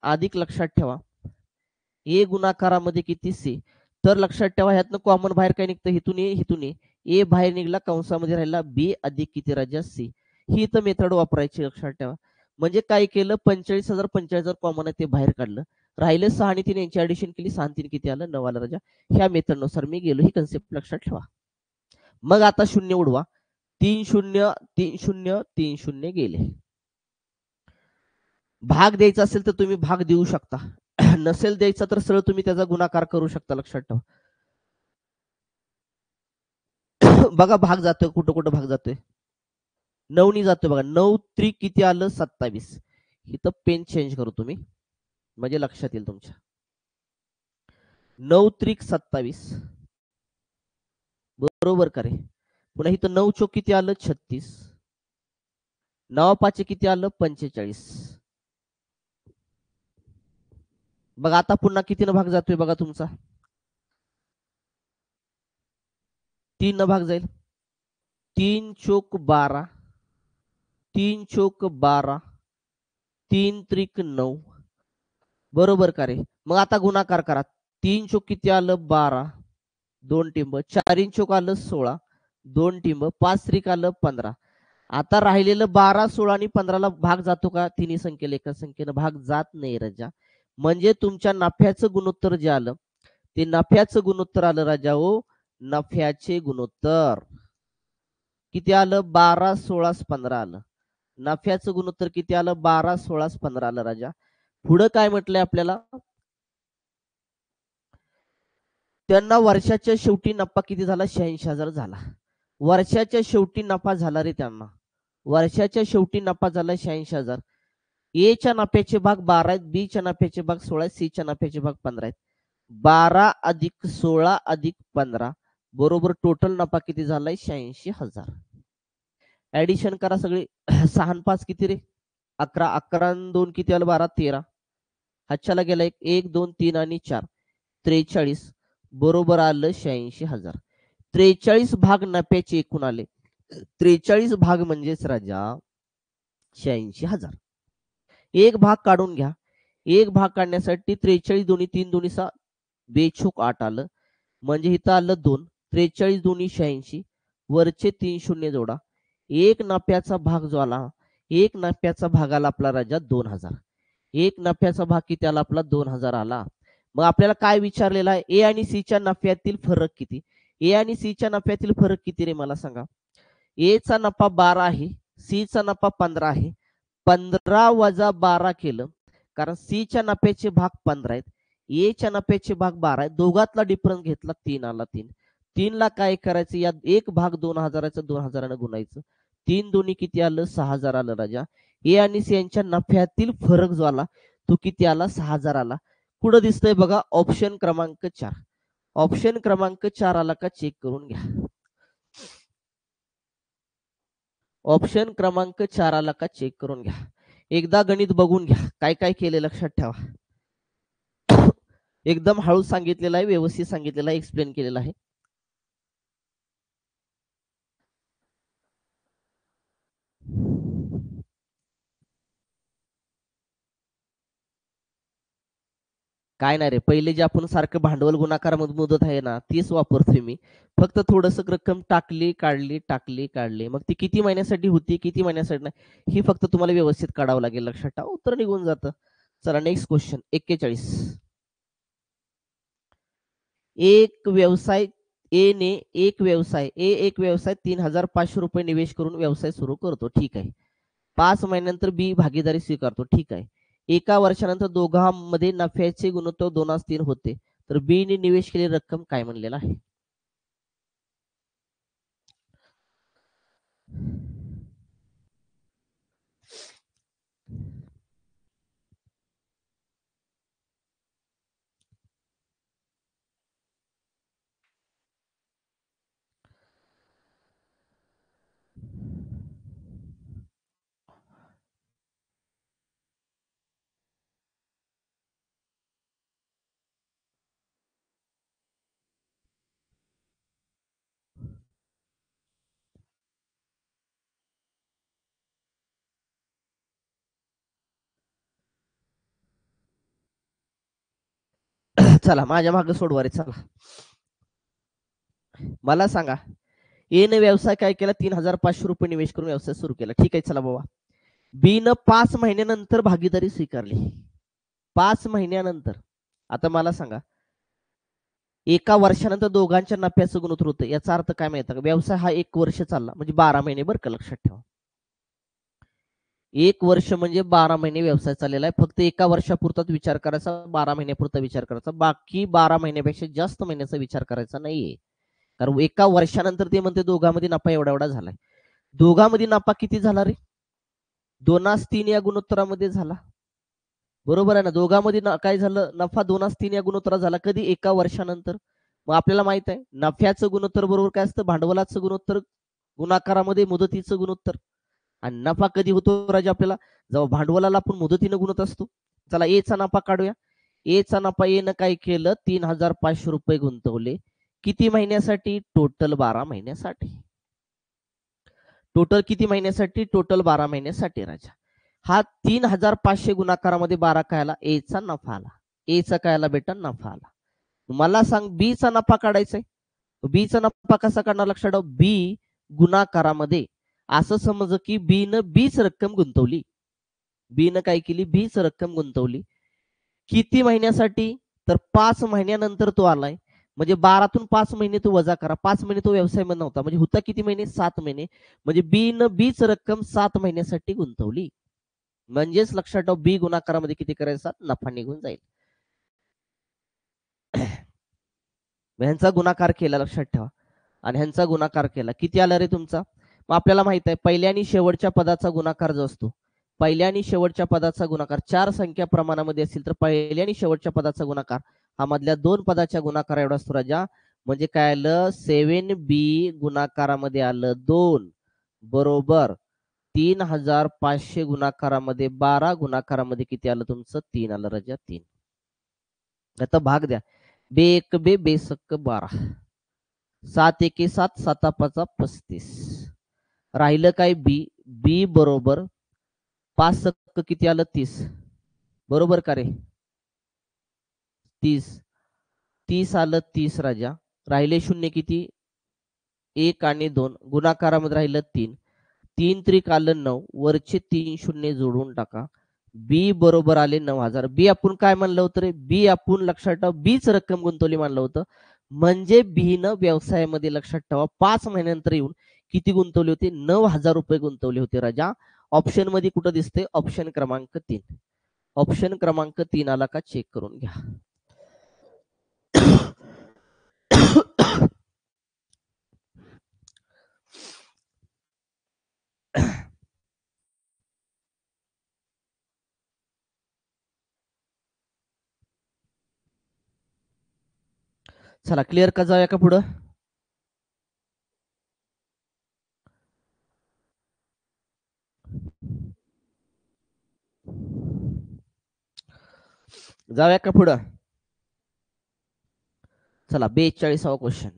अधिक, लक्षात ठेवा, ए गुणाकारामध्ये किती? सी. तर लक्षात ठेवा, ह्यातनं कॉमन बाहेर काय निघतं? हिथून ए, हिथून ए बाहेर निघला, कंसामध्ये राहिला बी अधिक किती राजा? सी. ही तर मेथड वापरायची, लक्षात ठेवा. म्हणजे काय केलं? 45,000 45,000 कॉमन आहे ते बाहेर काढलं. राहिलं 6 आणि 3 यांची ऍडिशन केली. 6 आणि 3 किती आलं? 9 आलं राजा. ह्या मेथडनुसार मी गेलो. ही कन्सेप्ट लक्षात ठेवा. मग आता शून्य उडवा. 3 0 3 0 3 0 गेले. भाग द्यायचा असेल तर तुम्ही भाग देऊ शकता. नसेल द्यायचा तर सरळ तुम्ही त्याचा गुणाकार करू शकता, लक्षात ठेवा. बघा भाग जातोय, कुठं कुठं भाग जातोय? 9 जातोय बघा. 9 त्रिक किती आलं? 27. इथं पेन चेंज करू तुम्ही, म्हणजे लक्षात येईल तुमच्या. 9 त्रिक 27, बरोबर का रे? पुन्हा इथं 9 चोक किती आलं? 36. 9 5 किती आलं? 45. बघा आता पुन्हा कितीनं भाग जातोय बघा तुमचा? 3 न भाग जाईल. 3 चोक 12, 3 चोक 12, 3 त्रिक 9, बरोबर का रे? मग आता गुणाकार करा. 3 चोक किती आलं? 12. 2 टिंब, 4 चोक आलं 16, 2 टिंब, 5 त्रिक आलं 15. आता राहिलेलं 12, 16 आणि 15ला भाग जातो का? तिन्ही संख्येला एका संख्येनं भाग जात नाही राजा. म्हणजे तुमच्या नफ्याचं गुणोत्तर जे आलं ते नफ्याचं गुणोत्तर आलं राजा ओ, नफ्याचे गुणोत्तर किती आलं? 12, 16, 15 आलं. नफ्याचं गुणोत्तर किती आलं? 12, 16, 15 आलं राजा. पुढं काय म्हटलंय आपल्याला? त्यांना वर्षाच्या शेवटी नफा किती झाला? 86,000 झाला. वर्षाच्या शेवटी नफा झाला रे त्यांना. वर्षाच्या शेवटी नफा झाला 86,000. ए च्या नफ्याचे भाग 12 आहेत, बी च्या नफ्याचे भाग 16 आहेत, सी च्या नफ्याचे भाग 15 आहेत. 12 अधिक 16 अधिक 15 बरोबर टोटल नफा किती झालाय? 86,000. ऍडिशन करा सगळे. 6 आणि 5 किती रे? 11. 11 आणि 2 किती आलं? 12. 13. हातच्याला गेला 1, 2, 3 आणि 4 43 बरोबर आलं 86,000. 43 भाग नफ्याचे एकूण आले. 43 भाग म्हणजेच राजा 86,000. एक भाग काढून घ्या. एक भाग काढण्यासाठी 43 दोन्ही 3 दोन्ही 6 बेछूक 8 आलं. म्हणजे इथं आलं 2. 43 दोन्ही 86 वरचे 3 शून्य जोडा. एक नफ्याचा भाग जो आला, एक नफ्याचा भाग आला आपला राजा 2000. एक नफ्याचा भाग किती आला आपला? 2000 आला. मग आपल्याला काय विचारलेलं आहे? ए आणि सी च्या नफ्यातील फरक किती? ए आणि सी च्या नफ्यातील फरक किती रे मला सांगा? ए चा नफा 12 आहे, सी चा नफा 15 आहे. 15 वजा 12 केलं, कारण सी च्या नफ्याचे भाग 15 आहेत, ए च्या नफ्याचे भाग 12 आहेत. दोघातला डिफरन्स घेतला 3 आला. 3 ला काय करायचं? या एक भाग 2000चा 2000 गुणायचं. 3 दोन्ही किती आलं? 6000 आलं राजा. ए आणि सी यांच्या नफ्यातील फरक जो आला तो किती आला? 6000 आला. कुठं दिसतंय बघा? ऑप्शन क्रमांक 4. ऑप्शन क्रमांक 4 आला का चेक करून घ्या. ऑप्शन क्रमांक 4 आला का चेक करून घ्या. एकदा गणित बघून घ्या काय काय केले लक्षात ठेवा. एकदम हळू सांगितलेलं आहे, व्यवस्थित सांगितलेलं आहे, एक्सप्लेन केलेलं आहे. काय नाही रे, पहिले जे आपण सारखं भांडवल गुणाकार मुदत आहे ना तीच वापरतोय मी. फक्त थोडस रक्कम टाकली काढली टाकली काढली, मग ती किती महिन्यासाठी होती किती महिन्यासाठी नाही ही फक्त तुम्हाला व्यवस्थित काढावं लागेल. लक्षात ठेवा, उत्तर निघून जातं. चला नेक्स्ट क्वेश्चन 41. एक व्यवसाय ए ने एक व्यवसाय 3,500 रुपये निवेश करून व्यवसाय सुरू करतो. ठीक आहे. 5 महिन्यानंतर बी भागीदारी स्वीकारतो. ठीक आहे. एका वर्षानंतर दोघांमध्ये नफ्याचे गुणोत्तर 2:3 होते. तर बी ने निवेश केलेली रक्कम काय म्हणलेला आहे? चला माझ्या मागे सोडवा रे. चला मला सांगा, ए ने व्यवसाय काय केला? 3,500 रुपये निवेश करून व्यवसाय सुरू केला. ठीक आहे. चला बाबा, बी न 5 महिन्यानंतर भागीदारी स्वीकारली. 5 महिन्यानंतर. आता मला सांगा, एका वर्षानंतर दोघांच्या नफ्याचं गुणोत्तर होतं. याचा अर्थ काय माहिती का? व्यवसाय हा 1 वर्ष चालला म्हणजे 12 महिने. बरं का, लक्षात ठेवा. 1 वर्ष म्हणजे 12 महिने व्यवसाय चाललेला आहे. फक्त एका वर्षापुरताच विचार करायचा, 12 महिन्यापुरता विचार करायचा. बाकी 12 महिन्यापेक्षा जास्त महिन्याचा विचार करायचा नाहीये. कारण एका वर्षानंतर ते म्हणते दोघांमध्ये नफा एवढा एवढा झालाय. दोघांमध्ये नफा किती झाला रे? 2:3 या गुणोत्तरामध्ये झाला. बरोबर आहे ना? दोघांमध्ये काय झालं? नफा 2:3 या गुणोत्तरात झाला. कधी? एका वर्षानंतर. मग आपल्याला माहित आहे नफ्याचं गुणोत्तर बरोबर काय असतं? भांडवलाचं गुणोत्तर गुणाकारामध्ये मुदतीचं गुणोत्तर. आणि नफा कधी होतो राजा आपल्याला? जेव्हा भांडवलाला आपण मुदतीनं गुणत असतो. चला ए चा नफा काढूया. ए चा नफा ए न काय केलं? 3,500 रुपये गुंतवले. किती महिन्यासाठी? टोटल 12 महिन्यासाठी. टोटल किती महिन्यासाठी? टोटल 12 महिन्यासाठी राजा. हा 3,500 गुणाकारामध्ये 12 काय आला? ए चा नफा आला. ए चा काय आला बेटा? नफा आला. मला सांग बी चा नफा काढायचा आहे. बीचा नफा कसा काढणार लक्षात ठेवा, बी गुणाकारामध्ये. असं समज की बी न बीच रक्कम गुंतवली, बी न काय केली, बीच रक्कम गुंतवली. किती महिन्यासाठी, तर 5 महिन्यानंतर तो आलाय. म्हणजे 12तून 5 महिने तो वजा करा. 5 महिने तो व्यवसायामध्ये नव्हता, म्हणजे होता किती महिने, 7 महिने. म्हणजे बी न बीच रक्कम 7 महिन्यासाठी गुंतवली. म्हणजेच लक्षात ठेवा, बी गुणाकारामध्ये किती करायचा, नफा निघून जाईल. ह्यांचा गुणाकार केला लक्षात ठेवा, आणि ह्यांचा गुणाकार केला, किती आला रे तुमचा. मग आपल्याला माहित आहे पहिल्या आणि शेवटच्या पदाचा गुणाकार जो असतो, पहिल्या आणि शेवटच्या पदाचा गुणाकार 4 संख्या प्रमाणामध्ये असेल तर पहिल्या आणि शेवटच्या पदाचा गुणाकार हा मधल्या 2 पदाच्या गुणाकार एवढा असतो राजा. म्हणजे काय आलं, 7b गुणाकारामध्ये आलं 2 बरोबर 3500 गुणाकारामध्ये 12 गुणाकारामध्ये किती आलं तुमचं, 3 आलं राजा, 3. आता भाग द्या, बे एक बे बेसक्क 12, 7 एके 7, 7 पाचा 35. राहिलं काय बी, बी बरोबर 5 सक्क किती आलं, 30 बरोबर का रे, 30, 30 आलं 30 राजा. राहिले शून्य किती, 1 आणि 2 गुणाकारामध्ये राहिलं 3, 3 त्रिक आलं 9, वरचे 3 शून्य जोडून टाका. बी बरोबर आले 9000. बी आपण काय म्हणलं होतं रे, बी आपण लक्षात ठेवा बीच रक्कम गुंतवली मानलं होतं. म्हणजे बी न व्यवसायामध्ये लक्षात ठेवा 5 महिन्यानंतर येऊन किती गुंतवले होते, 9000 रुपये गुंतवले होते राजा. ऑप्शन मध्ये कुठं दिसते, ऑप्शन क्रमांक 3. ऑप्शन क्रमांक 3 आला का चेक करून घ्या. चला क्लिअर का, जाऊया का पुढं. जाऊया का पुढं. चला 42वा क्वेश्चन.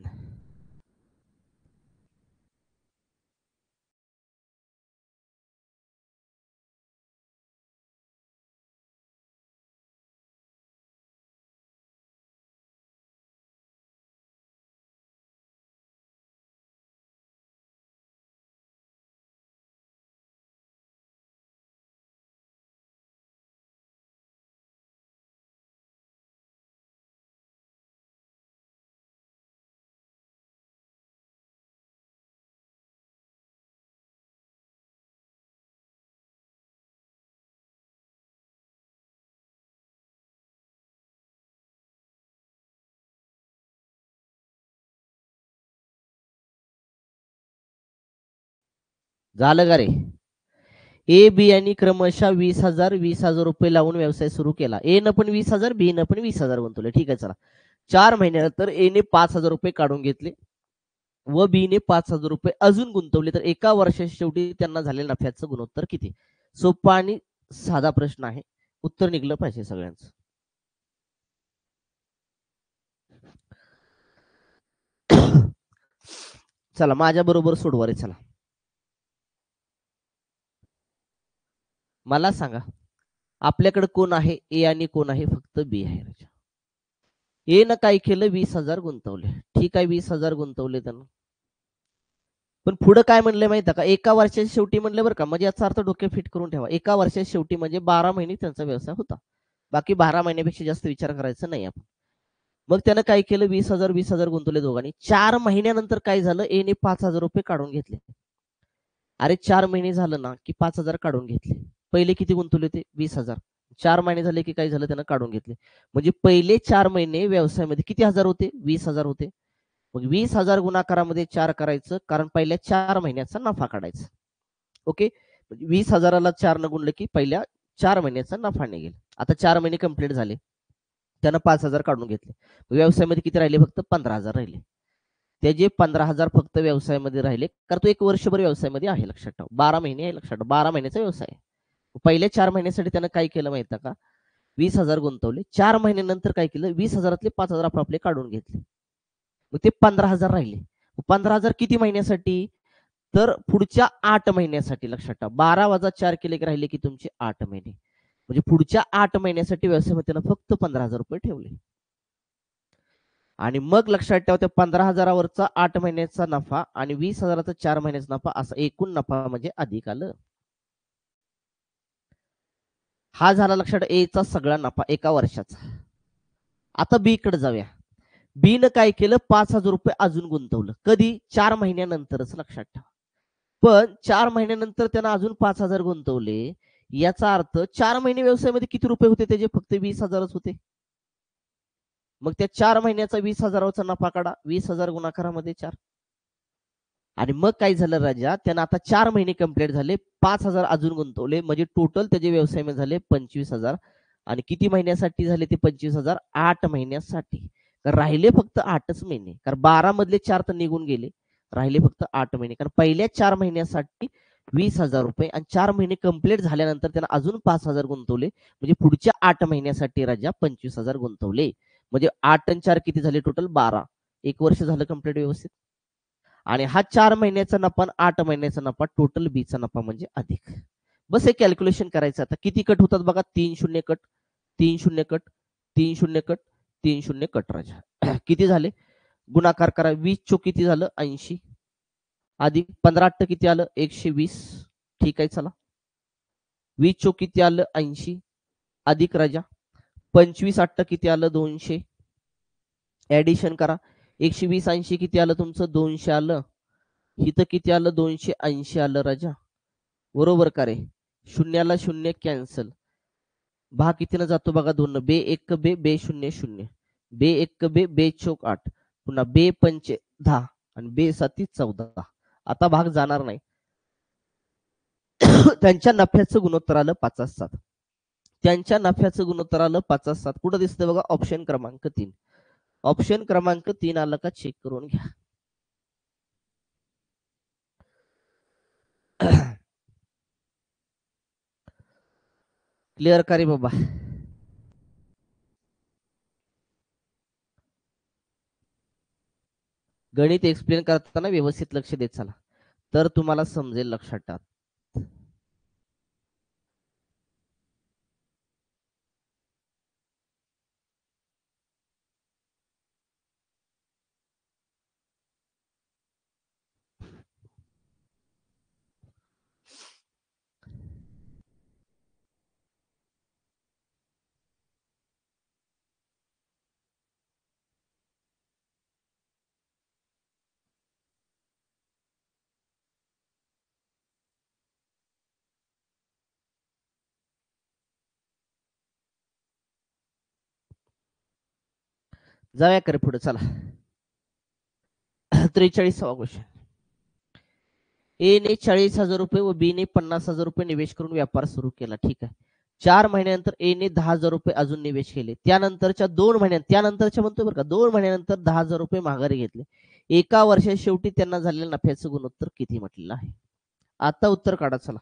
झालं का रे. ए बी यांनी क्रमशः 20,000 20,000 रुपये लावून व्यवसाय सुरू केला. ए न पण 20,000, बी न पण 20,000 गुंतवले. ठीक आहे, चला 4 महिन्यानंतर ए ने 5,000 रुपये काढून घेतले व बी ने 5,000 रुपये अजून गुंतवले, तर एका वर्षाच्या शेवटी त्यांना झालेल्या नफ्याचं गुणोत्तर किती. सोपा आणि साधा प्रश्न आहे, उत्तर निघलं पाहिजे सगळ्यांचं. चला माझ्या बरोबर सोडवा रे. चला मला सांगा, आपल्याकडे कोण आहे, ए आणि कोण आहे, फक्त बी आहे. ए न काय केलं, 20,000 गुंतवले. ठीक आहे, 20,000 गुंतवले त्यानं. पण पुढे काय म्हणलं माहिती का, एका वर्षाच्या शेवटी म्हणलं बरं का, म्हणजे याचा अर्थ डोके फिट करून ठेवा. एका वर्षाच्या शेवटी म्हणजे 12 महिने त्यांचा व्यवसाय होता, बाकी 12 महिन्यापेक्षा जास्त विचार करायचा नाही आपण. मग त्यानं काय केलं, 20,000 20,000 गुंतवले दोघांनी. 4 महिन्यानंतर काय झालं, ए ने 5,000 रुपये काढून घेतले. अरे 4 महिने झालं ना की 5,000 काढून घेतले. पहिले किती गुंतवले होते, 20,000. 4 महिने झाले की काय झालं, त्यानं काढून घेतले. म्हणजे पहिले 4 महिने व्यवसायामध्ये किती हजार होते, 20,000 होते. मग 20,000 गुणाकारामध्ये 4 करायचं, कारण पहिल्या 4 महिन्याचा नफा काढायचा. ओके, 20,000ला 4 न गुणलं की पहिल्या 4 महिन्याचा नफा निघेल. आता 4 महिने कंप्लीट झाले, त्यानं 5,000 काढून घेतले. व्यवसायामध्ये किती राहिले, फक्त 15,000 राहिले. त्याचे 15,000 फक्त व्यवसायामध्ये राहिले, कारण तो 1 वर्षभर व्यवसायामध्ये आहे. लक्षात ठेवा, 12 महिने आहे. लक्षात ठेवा, 12 महिन्याचा व्यवसाय आहे. पहिल्या 4 महिन्यासाठी त्यानं काय केलं माहिती का, 20,000 गुंतवले. 4 महिन्यानंतर काय केलं, 20,000तले 5,000 आपापले काढून घेतले. मग ते 15,000 राहिले. 15,000 किती महिन्यासाठी, तर पुढच्या 8 महिन्यासाठी. लक्षात ठेवा, 12 वजा 4 केले की राहिले की तुमचे 8 महिने. म्हणजे पुढच्या 8 महिन्यासाठी व्यवसायामध्ये त्यानं फक्त 15,000 रुपये ठेवले. आणि मग लक्षात ठेवा त्या 15,000वरचा 8 महिन्याचा नफा आणि 20,000चा 4 महिन्याचा नफा असा एकूण नफा म्हणजे अधिक आलं. हा झाला लक्षात ए चा सगळा नफा एका वर्षाचा. आता बी कडे जाऊया. बी न काय केलं 5,000 रुपये अजून गुंतवलं. कधी? 4 महिन्यानंतरच लक्षात ठेवा. पण 4 महिन्यानंतर त्यानं अजून 5,000 गुंतवले. याचा अर्थ 4 महिने व्यवसायामध्ये किती रुपये होते त्याचे? फक्त 20,000च होते. मग त्या 4 महिन्याचा 20,000चा नफा काढा. 20,000 गुणाकारामध्ये 4. आणि मग काय झालं राजा, त्यानं आता 4 महिने कंप्लीट झाले, 5,000 अजून गुंतवले, म्हणजे टोटल त्याचे व्यवसायामध्ये झाले 25,000. आणि किती महिन्यासाठी झाले ते 25,000? 8 महिन्यासाठी. राहिले फक्त 8च महिने, कारण 12 मधले 4 तर निघून गेले, राहिले फक्त 8 महिने. कारण पहिल्या 4 महिन्यासाठी 20,000 रुपये आणि 4 महिने कंप्लीट झाल्यानंतर त्यानं अजून 5,000 गुंतवले, म्हणजे पुढच्या 8 महिन्यासाठी राजा 25,000 गुंतवले. म्हणजे 8 आणि 4 किती झाले? टोटल 12. 1 वर्ष झालं कंप्लीट व्यवस्थित. आणि हा 4 महिन्याचा नफा आणि 8 महिन्याचा नफा, टोटल बीचा नफा म्हणजे अधिक. बस हे कॅल्क्युलेशन करायचं. आता किती कट होतात बघा? 3 शून्य कट, 3 शून्य कट, 3 शून्य कट, 3 शून्य कट राजा. किती झाले? गुणाकार करा. 20 चोक किती झालं? 80. अधिक 15 8 किती आलं? 120. ठीक आहे, चला. 20 चोक किती आलं? 80. अधिक राजा 25 8 किती आलं? 200. ऍडिशन करा. 120 80 किती आलं तुमचं? 200 आलं. इथं किती आलं? 280 आलं राजा. बरोबर का रे? शून्याला शून्य कॅन्सल. भाग कितीनं जातो बघा? 2. बे 1 बे, बे 0 0, बे 1 बे, बे चोक 8, पुन्हा बे 5 10 आणि बे 7 14. आता भाग जाणार नाही. त्यांच्या नफ्याचं गुणोत्तर आलं 5/7. त्यांच्या नफ्याचं गुणोत्तर आलं 5/7. कुठं दिसतं बघा? ऑप्शन क्रमांक 3. ऑप्शन क्रमांक 3 आलं का? चेक करून घ्या. क्लिअर का रे बाबा? गणित एक्सप्लेन करताना व्यवस्थित लक्ष देत चला, तर तुम्हाला समजेल. लक्षात टाक. जाऊया करे पुढे चला. 43वा क्वेश्चन. ए ने 40,000 रुपये व बी ने 50,000 रुपये निवेश करून व्यापार सुरू केला. ठीक आहे. 4 महिन्यानंतर ए ने 10,000 रुपये अजून निवेश केले. त्यानंतरच्या 2 महिन्यात, त्यानंतरच्या म्हणतोय बरं का, 2 महिन्यानंतर 10,000 रुपये माघारी घेतले. एका वर्षात शेवटी त्यांना झालेल्या नफ्याचं गुणोत्तर किती म्हटलेलं आहे? आता उत्तर काढा चला.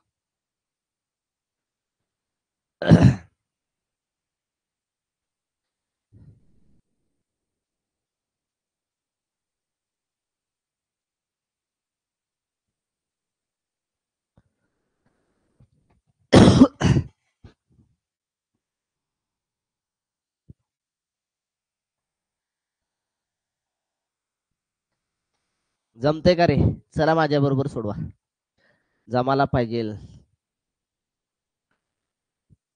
जमते का रे? चला माझ्या बरोबर सोडवा. जमाला पाहिजे.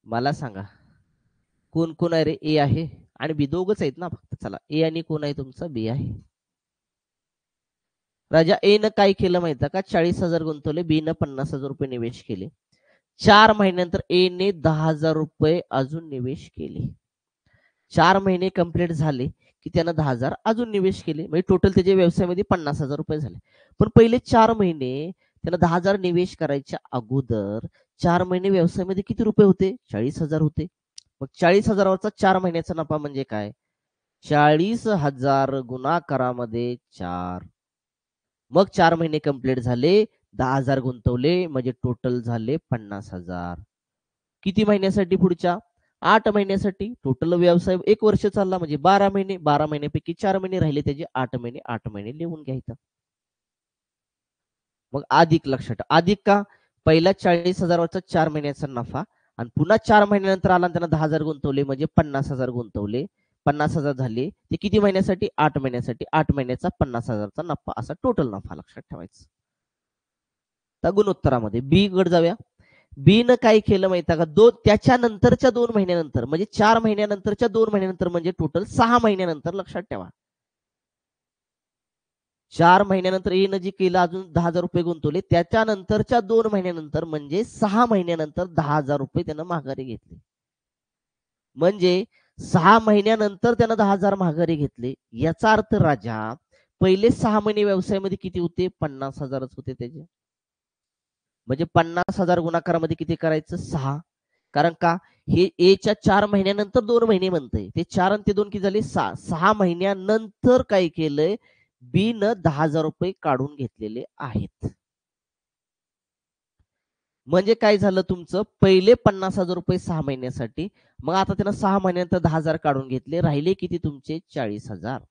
मला सांगा कोण कोण आहे रे? ए आहे आणि बी, दोघच आहेत ना फक्त. चला, ए आणि कोण आहे तुमचा? बी आहे. राजा ए न काय केलं माहिती का? 40,000 गुंतवले. बी न 50,000 रुपये निवेश केले. 4 महिन्यानंतर ए ने 10,000 रुपये अजून निवेश केले. 4 महिने कंप्लीट झाले की त्यानं 10,000 अजून निवेश केले, म्हणजे टोटल त्याच्या व्यवसायामध्ये 50,000 रुपये झाले. पण पहिले 4 महिने त्यानं 10,000 निवेश करायच्या अगोदर 4 महिने व्यवसायामध्ये किती रुपये होते? 40,000 होते. मग 40,000वरचा 4 महिन्याचा नफा म्हणजे काय? 40,000 गुणाकारामध्ये 4. मग 4 महिने कंप्लीट झाले, 10,000 गुंतवले, म्हणजे टोटल झाले 50,000. किती महिन्यासाठी? पुढच्या 8 महिन्यासाठी. टोटल व्यवसाय 1 वर्ष चालला, म्हणजे 12 महिने. 12 महिन्यापैकी 4 महिने राहिले त्याचे, 8 महिने. 8 महिने लिहून घ्यायचं. मग अधिक लक्षात. अधिक का? पहिला 40,000वरचा 4 महिन्याचा नफा आणि पुन्हा 4 महिन्यानंतर आला, त्यांना 10,000 गुंतवले, म्हणजे 50,000 गुंतवले, 50,000 झाले ते किती महिन्यासाठी? 8 महिन्यासाठी. 8 महिन्याचा 50,000चा नफा असा टोटल नफा लक्षात ठेवायचा. तर गुणोत्तरामध्ये बी गड जाऊया. बी न काय केलं माहिती का? त्याच्यानंतरच्या 2 महिन्यानंतर म्हणजे 4 महिन्यानंतरच्या 2 महिन्यानंतर म्हणजे टोटल 6 महिन्यानंतर लक्षात ठेवा. 4 महिन्यानंतर ए न जी केलं अजून 10,000 रुपये गुंतवले, त्याच्यानंतरच्या 2 महिन्यानंतर म्हणजे 6 महिन्यानंतर 10,000 रुपये त्यानं माघारी घेतले. म्हणजे 6 महिन्यानंतर त्यानं 10,000 माघारी घेतले. याचा अर्थ राजा पहिले 6 महिने व्यवसायामध्ये किती होते? 50,000च होते त्याचे. म्हणजे 50,000 गुणाकारामध्ये किती करायचं? 6. कारण का हे एच्या 4 महिन्यानंतर 2 महिने म्हणतंय. ते 4 आणि ते 2 किती झाले? 6. 6 महिन्यानंतर काय केलंय? बी न 10,000 रुपये काढून घेतलेले आहेत. म्हणजे काय झालं तुमचं? पहिले 50,000 रुपये 6 महिन्यासाठी. मग आता त्यानं 6 महिन्यानंतर 10,000 काढून घेतले. राहिले किती तुमचे? 40,000.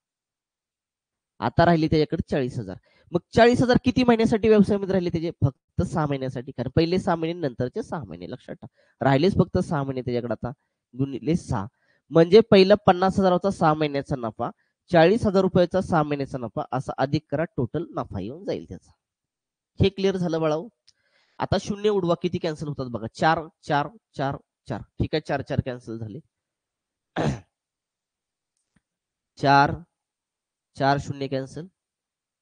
आता राहिले त्याच्याकडे 40,000. मग 40,000 किती महिन्यासाठी व्यवसायामध्ये राहिले त्याचे? फक्त 6 महिन्यासाठी. कारण पहिले 6 महिने नंतरचे 6 महिने लक्षात ठेवा. राहिलेच फक्त 6 महिने त्याच्याकडे आता. गुणिले 6. म्हणजे पहिला 50,000चा 6 महिन्याचा नफा, 40,000 रुपयाचा 6 महिन्याचा नफा असा अधिक करा, टोटल नफा येऊन जाईल त्याचा. हे क्लिअर झालं बाळाओ? आता शून्य उडवा, किती कॅन्सल होतात बघा. 4 4 4 4. ठीक आहे, 4 4 कॅन्सल झाले. 4 4 शून्य कॅन्सल,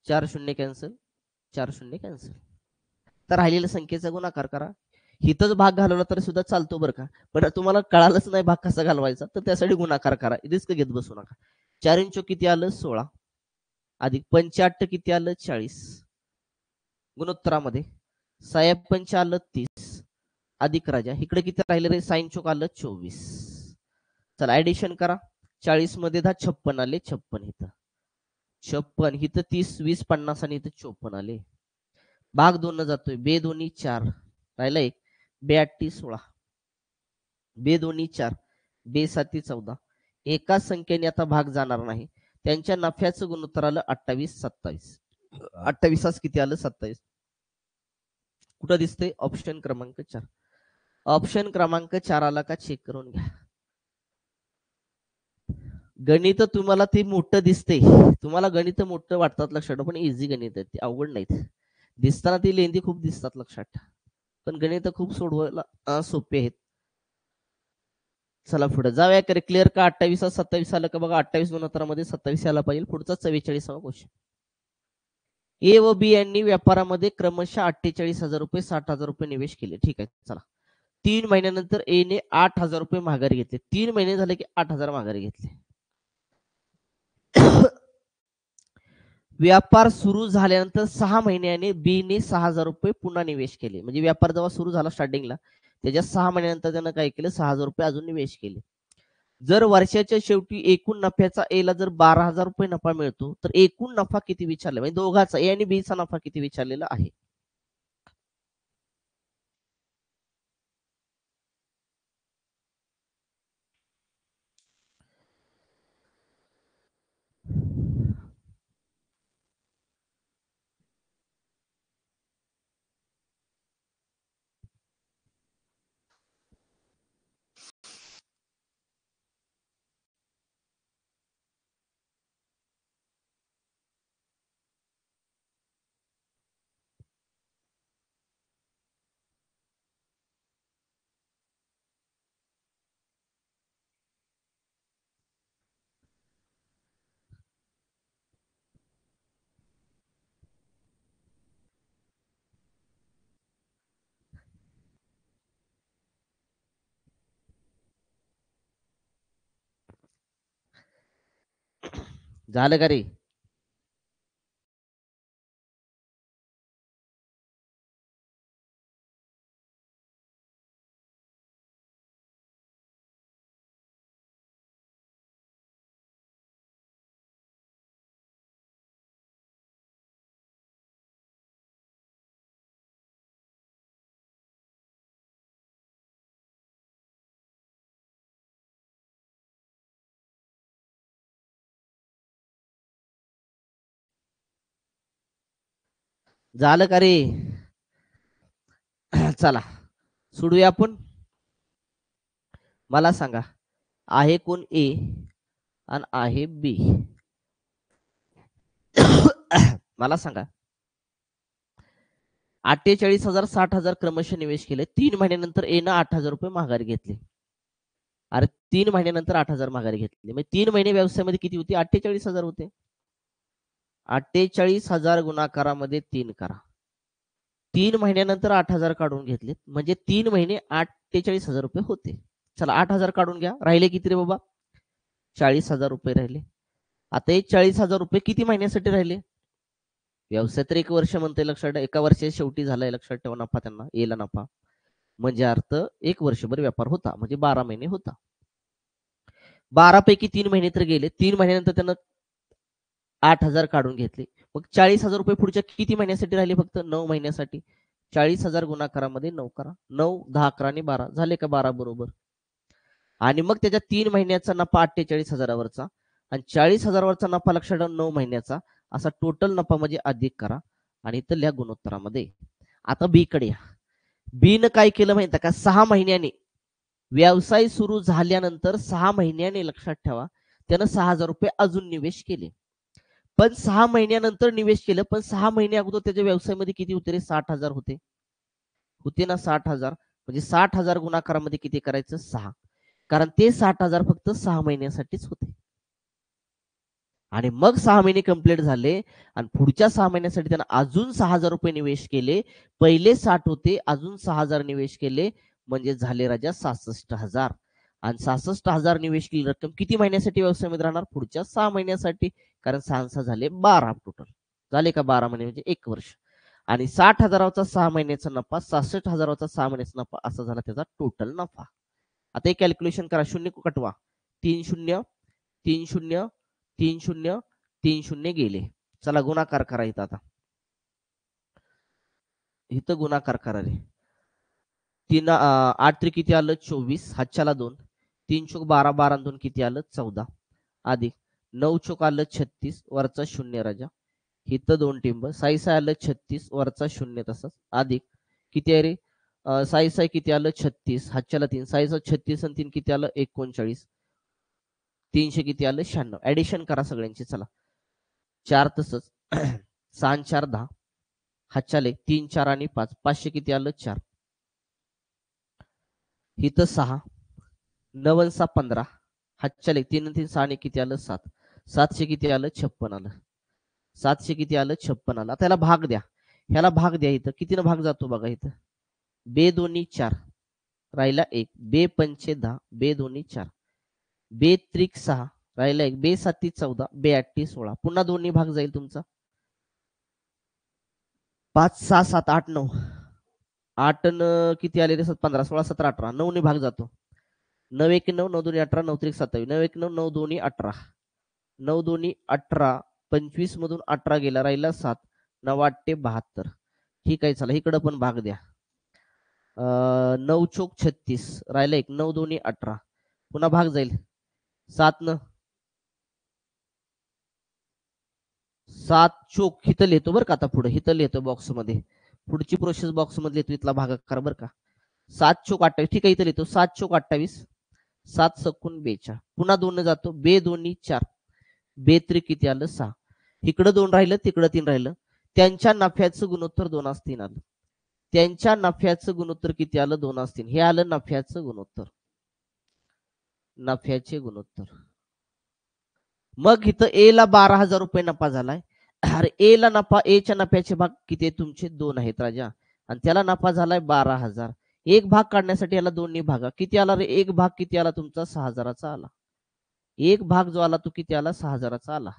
4 शून्य कॅन्सल, 4 शून्य कॅन्सल. तर राहिलेल्या संख्येचा गुणाकार करा. हिथंच भाग घालवला तरी सुद्धा चालतो बरं का. पण तुम्हाला कळालंच नाही भाग कसा घालवायचा, तर त्यासाठी गुणाकार करा. रिस्क घेत बसू नका. 4 इंचो किती आलं? 16 अधिक 85 किती आलं? 40. गुणोत्तरामध्ये 6 पंच आलं 30 अधिक राजा इकडे किती राहिले रे? 6 चोक आलं 24. चला ऍडिशन करा. 40 मध्ये 56 आले. 56 इथं 56 इथं 30 20 50 आणि इथं 54 आले. भाग 2 न जातोय. बे दोन्ही 4 राहिला एक. बे 8 16, बे दोन्ही 4, बे 7 14. एकाच संख्येने आता भाग जाणार नाही. त्यांच्या नफ्याचं गुणोत्तर आलं 28 27. 28 किती आलं? 27. कुठं दिसतंय? ऑप्शन क्रमांक 4. ऑप्शन क्रमांक 4 आला का चेक करून घ्या. गणित तुम्हाला ते मोठं दिसते. तुम्हाला गणित मोठं वाटतात लक्षात, पण इझी गणित आहेत ते, अवघड नाहीत. दिसताना ती लेंदी खूप दिसतात लक्षात, पण गणित खूप सोडवायला सोपे आहेत. चला पुढे जाऊया. क्लिअर का? 28 27 आलं का बघा. 28 गुणोत्तरामध्ये 27 आला पाहिजे. पुढचा 44वा क्वेश्चन. ए व बी यांनी व्यापारामध्ये क्रमशः 48,000 रुपये 60,000 रुपये निवेश केले. ठीक आहे, चला. 3 महिन्यानंतर ए ने 8,000 रुपये माघारी घेतले. 3 महिने झाले की 8,000 माघारी घेतले. व्यापार सुरू झाल्यानंतर 6 महिन्याने बी ने 6,000 रुपये पुन्हा निवेश केले. म्हणजे व्यापार जेव्हा सुरू झाला स्टार्टिंगला, त्याच्या 6 महिन्यानंतर त्यानं काय केलं? 6,000 रुपये अजून निवेश केले. जर वर्षाच्या शेवटी एकूण नफ्याचा ए ला जर 12,000 रुपये नफा मिळतो, तर एकूण नफा किती विचारला? म्हणजे दोघांचा, ए आणि बी चा नफा किती विचारलेला आहे. झालं का रे? झालं का रे? चला सोडूया आपण. मला सांगा, आहे कोण? ए आणि आहे बी. मला सांगा 48,000 60,000 क्रमशः निवेश केले. 3 महिन्यानंतर ए न 8,000 रुपये माघारी घेतले. अरे 3 महिन्यानंतर 8,000 माघारी घेतले. म्हणजे 3 महिने व्यवसायामध्ये किती होते? 48,000 होते. 48,000 गुणाकारामध्ये 3 करा. 3 महिन्यानंतर 8,000 काढून घेतले. म्हणजे 3 महिने 48,000 रुपये होते. चला 8,000 काढून घ्या. राहिले किती रे बाबा? 40,000 रुपये राहिले. आता हे 40,000 रुपये किती महिन्यासाठी राहिले? व्यवसाय तर 1 वर्ष म्हणते, लक्षात ठेवा. एका वर्षाच्या शेवटी झालाय, लक्षात ठेवा. नफा त्यांना येला नफा म्हणजे अर्थ 1 वर्षभर व्यापार होता, म्हणजे 12 महिने होता. 12 पैकी 3 महिने तर गेले. 3 महिन्यानंतर त्यांना 8,000 काढून घेतले. मग 40,000 रुपये पुढच्या किती महिन्यासाठी राहिले? फक्त 9 महिन्यासाठी. 40,000 गुणाकारामध्ये 9 करा. 9 10 11 आणि 12 झाले का? 12 बरोबर. आणि मग त्याच्या 3 महिन्याचा नफा 48,000वरचा आणि 40,000वरचा नफा लक्षात ठेवा 9 महिन्याचा, असा टोटल नफा म्हणजे अधिक करा आणि इथं लिहा गुणोत्तरामध्ये. आता बी कडे या. बी न काय केलं माहिती का? 6 महिन्याने व्यवसाय सुरू झाल्यानंतर 6 महिन्याने, लक्षात ठेवा, त्यानं 6,000 रुपये अजून निवेश केले. पण 6 महिन्यानंतर निवेश केलं, पण 6 महिने अगोदर त्याच्या व्यवसायामध्ये किती होते रे? 60,000 होते. होते ना 60,000. म्हणजे 60,000 गुणाकारामध्ये किती करायचं? 6. कारण ते 60,000 फक्त 6 महिन्यासाठीच होते. आणि मग 6 महिने कंप्लीट झाले आणि पुढच्या 6 महिन्यासाठी त्यांना अजून 6,000 रुपये निवेश केले. पहिले 60 होते, अजून 6,000 निवेश केले, म्हणजे झाले राजा 66,000. आणि 66,000 निवेश केली रक्कम किती महिन्यासाठी व्यवसायामध्ये राहणार? पुढच्या 6 महिन्यासाठी. कारण 6 झाले 12 टोटल. झाले का? 12 महिने म्हणजे 1 वर्ष. आणि 60,000चा 6 महिन्याचा नफा, 66,000चा 6 महिन्याचा नफा, असा झाला त्याचा टोटल नफा. आता एक कॅल्क्युलेशन करा. शून्य कटवा. 3 शून्य 3 शून्य 3 शून्य 3 शून्य गेले. चला गुणाकार करा इथं. आता इथं गुणाकार करा रे. 3 8 त्रिक किती आलं? 24. हातच्याला 2. 3 चोक 12. 12 2 किती आलं? 14. अधिक 9 चोक आलं 36. वरचा शून्य राजा. इथं 2 टिंब. 6 6 आलं 36. वरचा शून्य तसंच. अधिक किती आहे रे? 6 6 किती आलं? 36. हातच्याला 3. 6 6 36 आणि 3 किती आलं? 39. 300 किती आलं? 96. ऍडिशन करा सगळ्यांची. चला 4 तसंच. 6 4 10. हातच्याले 3 4 आणि 5. 500 किती आलं? 4. इथं 6. 9 6 15. हातच्याले 3 3 6 आणि किती आलं? 7. 700 किती आलं? 56 आलं. 700 किती आलं? 56 आलं. आता याला भाग द्या. ह्याला भाग द्या. इथं कितीनं भाग जातो बघा. इथं बे दोन्ही 4 राहिला 1. बे पंचे 10. बे दोन्ही 4. बे त्रिक 6 राहिला 1. बे साती 14. बे 8 16. पुन्हा दोन्ही भाग जाईल तुमचा. 5 6 7 8 9. 8 न किती आले रे? 15 16 17 18. 9 ने भाग जातो. 9 1 9 9 2 18 9 3 27. 9 1 9 9 2 18. 9 2 18. 25 मधून 18 गेला, राहिला 7. 9 8 72. ठीक आहे. चला इकडं पण भाग द्या. 9 चोक 36 राहिला 1. 9 2 18. पुन्हा भाग जाईल. 7 न 7 चोक हिथं लिहितो बरं का. आता पुढे हिथं लिहितो बॉक्स मध्ये. पुढची प्रोसेस बॉक्स मध्ये लिहितो. इथला भागाकार बरं का. 7 चोक 28. ठीक आहे. इथं लिहितो 7 चोक 28. 7 सकून 42. पुन्हा 2 जातो. बे दोन्ही 4. बे त्रिक किती आलं? 6. इकडं 2 राहिलं, तिकडं 3 राहिलं. त्यांच्या नफ्याचं गुणोत्तर 2 3 आलं. त्यांच्या नफ्याचं गुणोत्तर किती आलं? 2 3. हे आलं नफ्याचं गुणोत्तर. नफ्याचे गुणोत्तर. मग इथं ए ला 12,000 रुपये नफा झालाय. अरे ए ला नफा, एच्या नफ्याचे भाग किती आहे तुमचे? 2 आहेत राजा. आणि त्याला नफा झालाय 12,000. एक भाग काढण्यासाठी याला 2 भागा. किती आला रे? एक भाग किती आला तुमचा? 6,000चा आला. एक भाग जो आला तो किती आला? 6,000चा आला.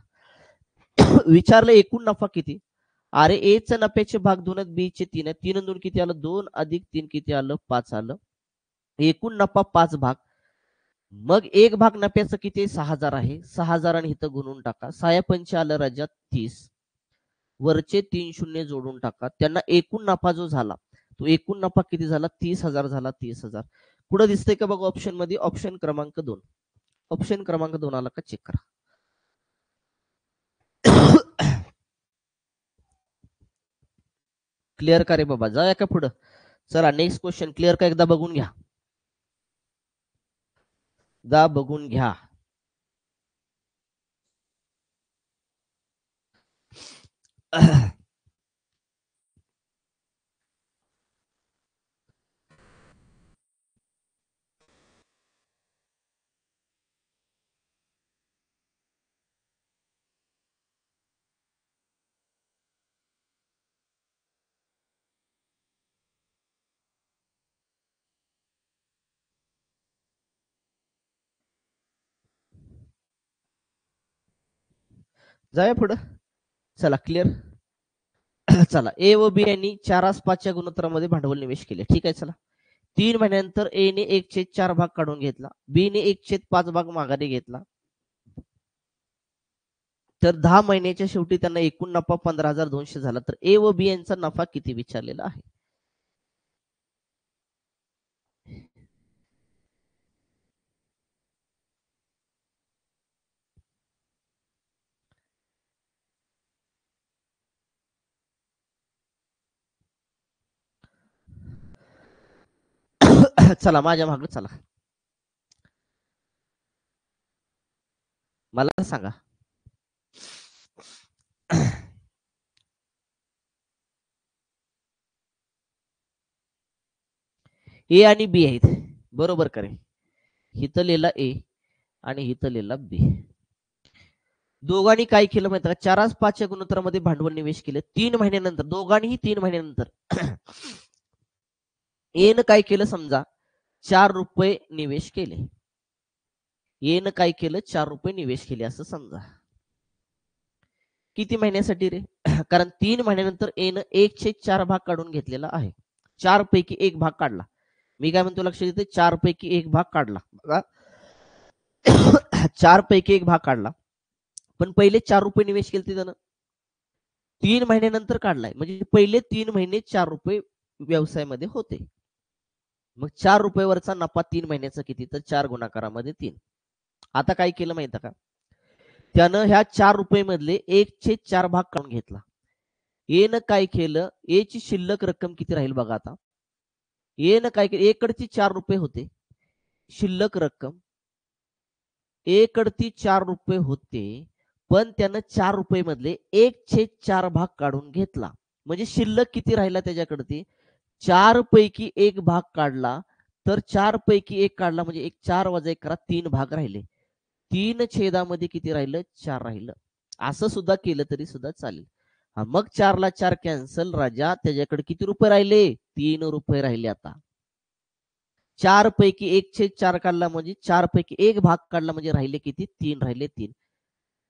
विचारलं एकूण नफा किती? अरे ए चा नफ्याचे भाग 2 आहेत, बी चे 3 आहेत. 3 2 किती आलं? 2 अधिक 3 किती आलं? 5 आलं. एकूण नफा 5 भाग. मग एक भाग नफ्याचं किती? 6,000 आहे. 6,000 आणि इथं गुणून टाका. 6 पंचे आलं राजा 30. वरचे 3 शून्य जोडून टाका. त्यांना एकूण नफा जो झाला तो एकूण नफा किती झाला? 30,000 झाला. 30,000 पुढे दिसतंय का बघा ऑप्शन मध्ये? ऑप्शन क्रमांक 2. ऑप्शन क्रमांक 2 आला का? चेक करा. क्लिअर का रे बाबा? जाऊया का पुढं? चला नेक्स्ट क्वेश्चन. क्लिअर का? एकदा बघून घ्या. बघून घ्या. जाऊया पुढं. चला क्लिअर. चला ए व बी यांनी 4:5च्या गुणोत्तरामध्ये भांडवल निवेश केले. ठीक आहे. चला 3 महिन्यानंतर ए ने 1/4 भाग काढून घेतला, बी ने 1/5 भाग माघारी घेतला. तर 10 महिन्याच्या शेवटी त्यांना एकूण नफा 15,200 झाला. तर ए व बी यांचा नफा किती विचारलेला आहे? चला माझ्या मागे चला, मला सांगा. ए आणि बी आहेत, बरोबर करे. हिथं लिहिला ए आणि हिथं लिहिला बी. दोघांनी काय केलं माहिती का? 4:5च्या गुणोत्तरामध्ये भांडवल निवेश केलं 3 महिन्यानंतर. दोघांनीही 3 महिन्यानंतर. ए न काय केलं समजा 4 रुपये निवेश केले. ए न काय केलं 4 रुपये निवेश केले असं समजा. किती महिन्यासाठी रे? कारण 3 महिन्यानंतर ए न 1/4 भाग काढून घेतलेला आहे. 4 पैकी 1 भाग काढला. मी काय म्हणतो लक्ष देते, 4 पैकी 1 भाग काढला बघा. 4 पैकी 1 भाग काढला, पण पहिले 4 रुपये निवेश केले त्यानं 3 महिन्यानंतर काढलाय. म्हणजे पहिले 3 महिने 4 रुपये व्यवसायामध्ये होते. मग 4 रुपयेवरचा नफा 3 महिन्याचा किती? तर 4 गुणाकारामध्ये 3. आता काय केलं माहिती का? त्यानं ह्या 4 रुपये मधले 1/4 भाग काढून घेतला. ए न काय केलं, ए ची शिल्लक रक्कम किती राहील बघा. आता ए न काय केलं, ए कडची 4 रुपये होते शिल्लक रक्कम, ए कडती 4 रुपये होते, पण त्यानं 4 रुपये मधले 1/4 भाग काढून घेतला. म्हणजे शिल्लक किती राहिला त्याच्याकडे? 4 पैकी 1 भाग काढला. तर 4 पैकी 1 काढला म्हणजे 4 वजा 1 करा, 3 भाग राहिले. 3 छेदामध्ये किती राहिलं? 4 राहिलं. असं सुद्धा केलं तरी सुद्धा चालेल. मग 4 ला 4 कॅन्सल राजा. त्याच्याकडे किती रुपये राहिले? 3 रुपये राहिले. आता 4 पैकी 1/4 काढला म्हणजे 4 पैकी 1 भाग काढला म्हणजे राहिले किती? 3 राहिले. 3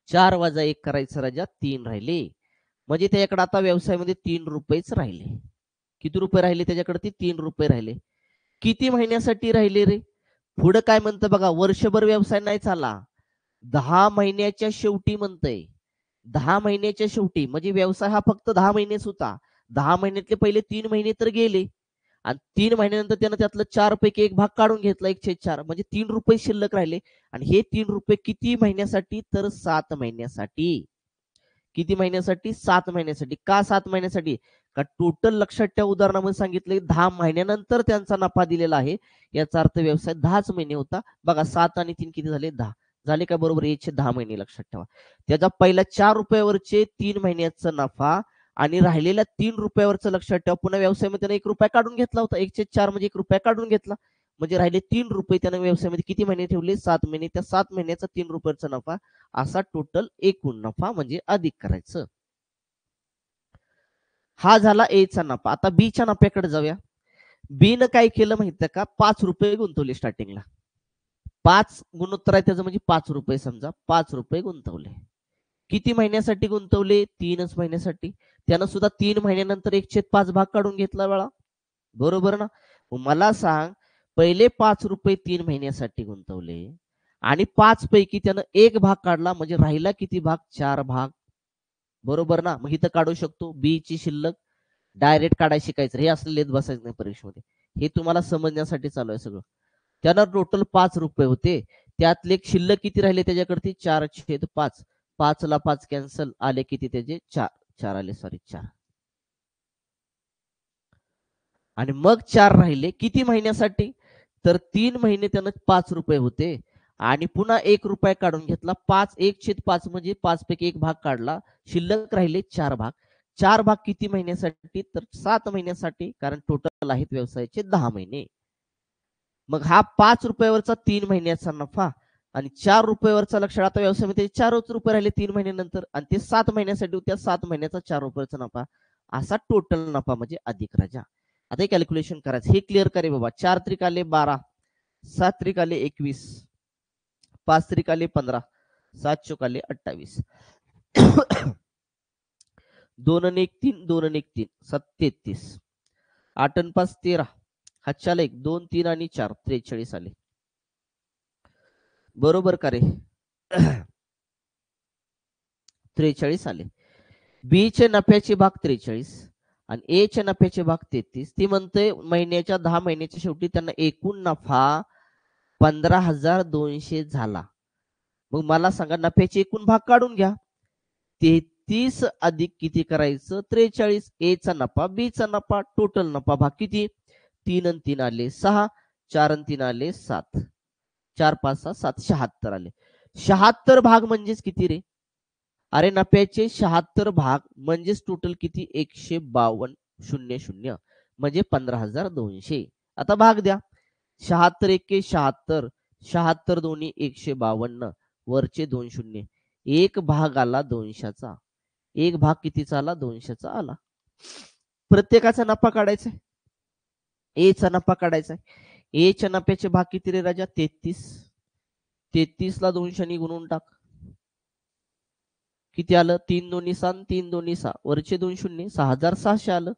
4 वजा 1 करायचं राजा, 3 राहिले. म्हणजे त्याच्याकडे आता व्यवसायामध्ये 3 रुपयेच राहिले. किती रुपये राहिले त्याच्याकडे? ते 3 रुपये राहिले. किती महिन्यासाठी राहिले रे? पुढे काय म्हणतं बघा, वर्षभर व्यवसाय नाही चालला, 10 महिन्याच्या शेवटी म्हणतंय. 10 महिन्याच्या शेवटी म्हणजे व्यवसाय हा फक्त 10 महिनेच होता. 10 महिन्यातले पहिले 3 महिने तर गेले आणि 3 महिन्यानंतर त्यानं त्यातलं 4 पैकी 1 भाग काढून घेतला 1/4, म्हणजे 3 रुपये शिल्लक राहिले. आणि हे 3 रुपये किती महिन्यासाठी? तर 7 महिन्यासाठी. किती महिन्यासाठी? 7 महिन्यासाठी. का 7 महिन्यासाठी? का टोटल लक्षात ठेवा, उदाहरणामध्ये सांगितले 10 महिन्यानंतर त्यांचा नफा दिलेला आहे. याचा अर्थ व्यवसाय 10च महिने होता. बघा 7 आणि 3 किती झाले? 10 झाले का? बरोबर. याचे 10 महिने लक्षात ठेवा. त्याचा पहिला 4 रुपयावरचे 3 महिन्याचा नफा आणि राहिलेल्या 3 रुपयावरचं लक्षात ठेवा. पुन्हा व्यवसायामध्ये त्याने 1 रुपया काढून घेतला होता. 1/4 म्हणजे 1 रुपया काढून घेतला. म्हणजे राहिले 3 रुपये. त्याने व्यवसायामध्ये किती महिने ठेवले? 7 महिने. त्या 7 महिन्याचा 3 रुपयाचा नफा असा टोटल एकूण नफा म्हणजे अधिक करायचं. हा झाला ए चा नफा. आता बी च्या नफ्याकडे जाऊया. बी न काय केलं माहितीये का? 5 रुपये गुंतवले स्टार्टिंगला. 5 गुणोत्तर आहे त्याचं म्हणजे 5 रुपये समजा. 5 रुपये गुंतवले. किती महिन्यासाठी गुंतवले? 3च महिन्यासाठी. त्यानं सुद्धा 3 महिन्यानंतर 1/5 भाग काढून घेतला वेळा. बरोबर ना? मला सांग, पहिले 5 रुपये 3 महिन्यासाठी गुंतवले आणि 5 पैकी त्यानं 1 भाग काढला म्हणजे राहिला किती भाग? 4 भाग. बरोबर ना? मग इथं काढू शकतो बी ची शिल्लक. डायरेक्ट काढायला शिकायचं, हे असं लिहित बसायचं नाही परीक्षेमध्ये. हे तुम्हाला समजण्यासाठी चालू आहे सगळं. त्यानं टोटल 5 रुपये होते. त्यातले शिल्लक किती राहिले त्याच्याकडे? 4/5. 5 ला 5 कॅन्सल, आले किती त्याचे? 4 आले, सॉरी 4. आणि मग 4 राहिले. किती महिन्यासाठी? तर 3 महिने त्यानं 5 रुपये होते आणि पुन्हा 1 रुपया काढून घेतला. 5 1/5 म्हणजे 5 पैकी 1 भाग काढला. शिल्लक राहिले 4 भाग. 4 भाग किती महिन्यासाठी, तर 7 महिन्यासाठी, कारण टोटल आहेत व्यवसायाचे 10 महिने. मग हा 5 रुपयावरचा 3 महिन्याचा नफा आणि 4 रुपयावरचा, लक्षात आता व्यवसायामध्ये 4 रुपये राहिले 3 महिन्यानंतर, आणि ते 7 महिन्यासाठी त्या 7 महिन्याचा 4 रुपयाचा नफा, असा टोटल नफा म्हणजे अधिक राजा. आता हे कॅल्क्युलेशन करायचं, हे क्लिअर करे बाबा. 4 त्रिकाले 12, 7 त्रिकाले 21, 5 त्रिकाले 15, 7 चोकाले 28, 2 आणि 1 3, 2 आणि 1 3, 33, 8 आणि 5 13, हातच्याला 1, 2 3 आणि 4 43 आले. बरोबर का रे? 43 आले. बी चे नफ्याचे भाग 43 आणि ए चे नफ्याचे भाग 33. ती म्हणते महिन्याच्या 10 महिन्याच्या शेवटी त्यांना एकूण नफा 15,200 झाला. मग मला सांगा नफ्याचे एकूण भाग काढून घ्या. 33 अधिक किती करायचं, 43. ए चा नफा, बी चा नफा, टोटल नफा भाग किती, 3 आणि 3 आले 6, 4 आणि 3 आले 7, 4 5 6 7, 76 आले. 76 भाग म्हणजेच किती रे? अरे नफ्याचे 76 भाग म्हणजेच टोटल किती, 152,00 म्हणजे 15,200. आता भाग द्या. 76 एके 76, 76 दोन्ही 152, वरचे 2 शून्य. एक भाग आला 200चा. एक भाग कितीचा आला, 200चा आला. प्रत्येकाचा नफा काढायचा आहे. ए चा नफा काढायचा आहे. ए च्या नफ्याचे भाग किती रे राजा, 33. 33 ला 200 गुणून टाक. किती आलं, 3 दोन्ही 6, 3 दोन्ही 6, वरचे 2 शून्य, 6,600 आलं.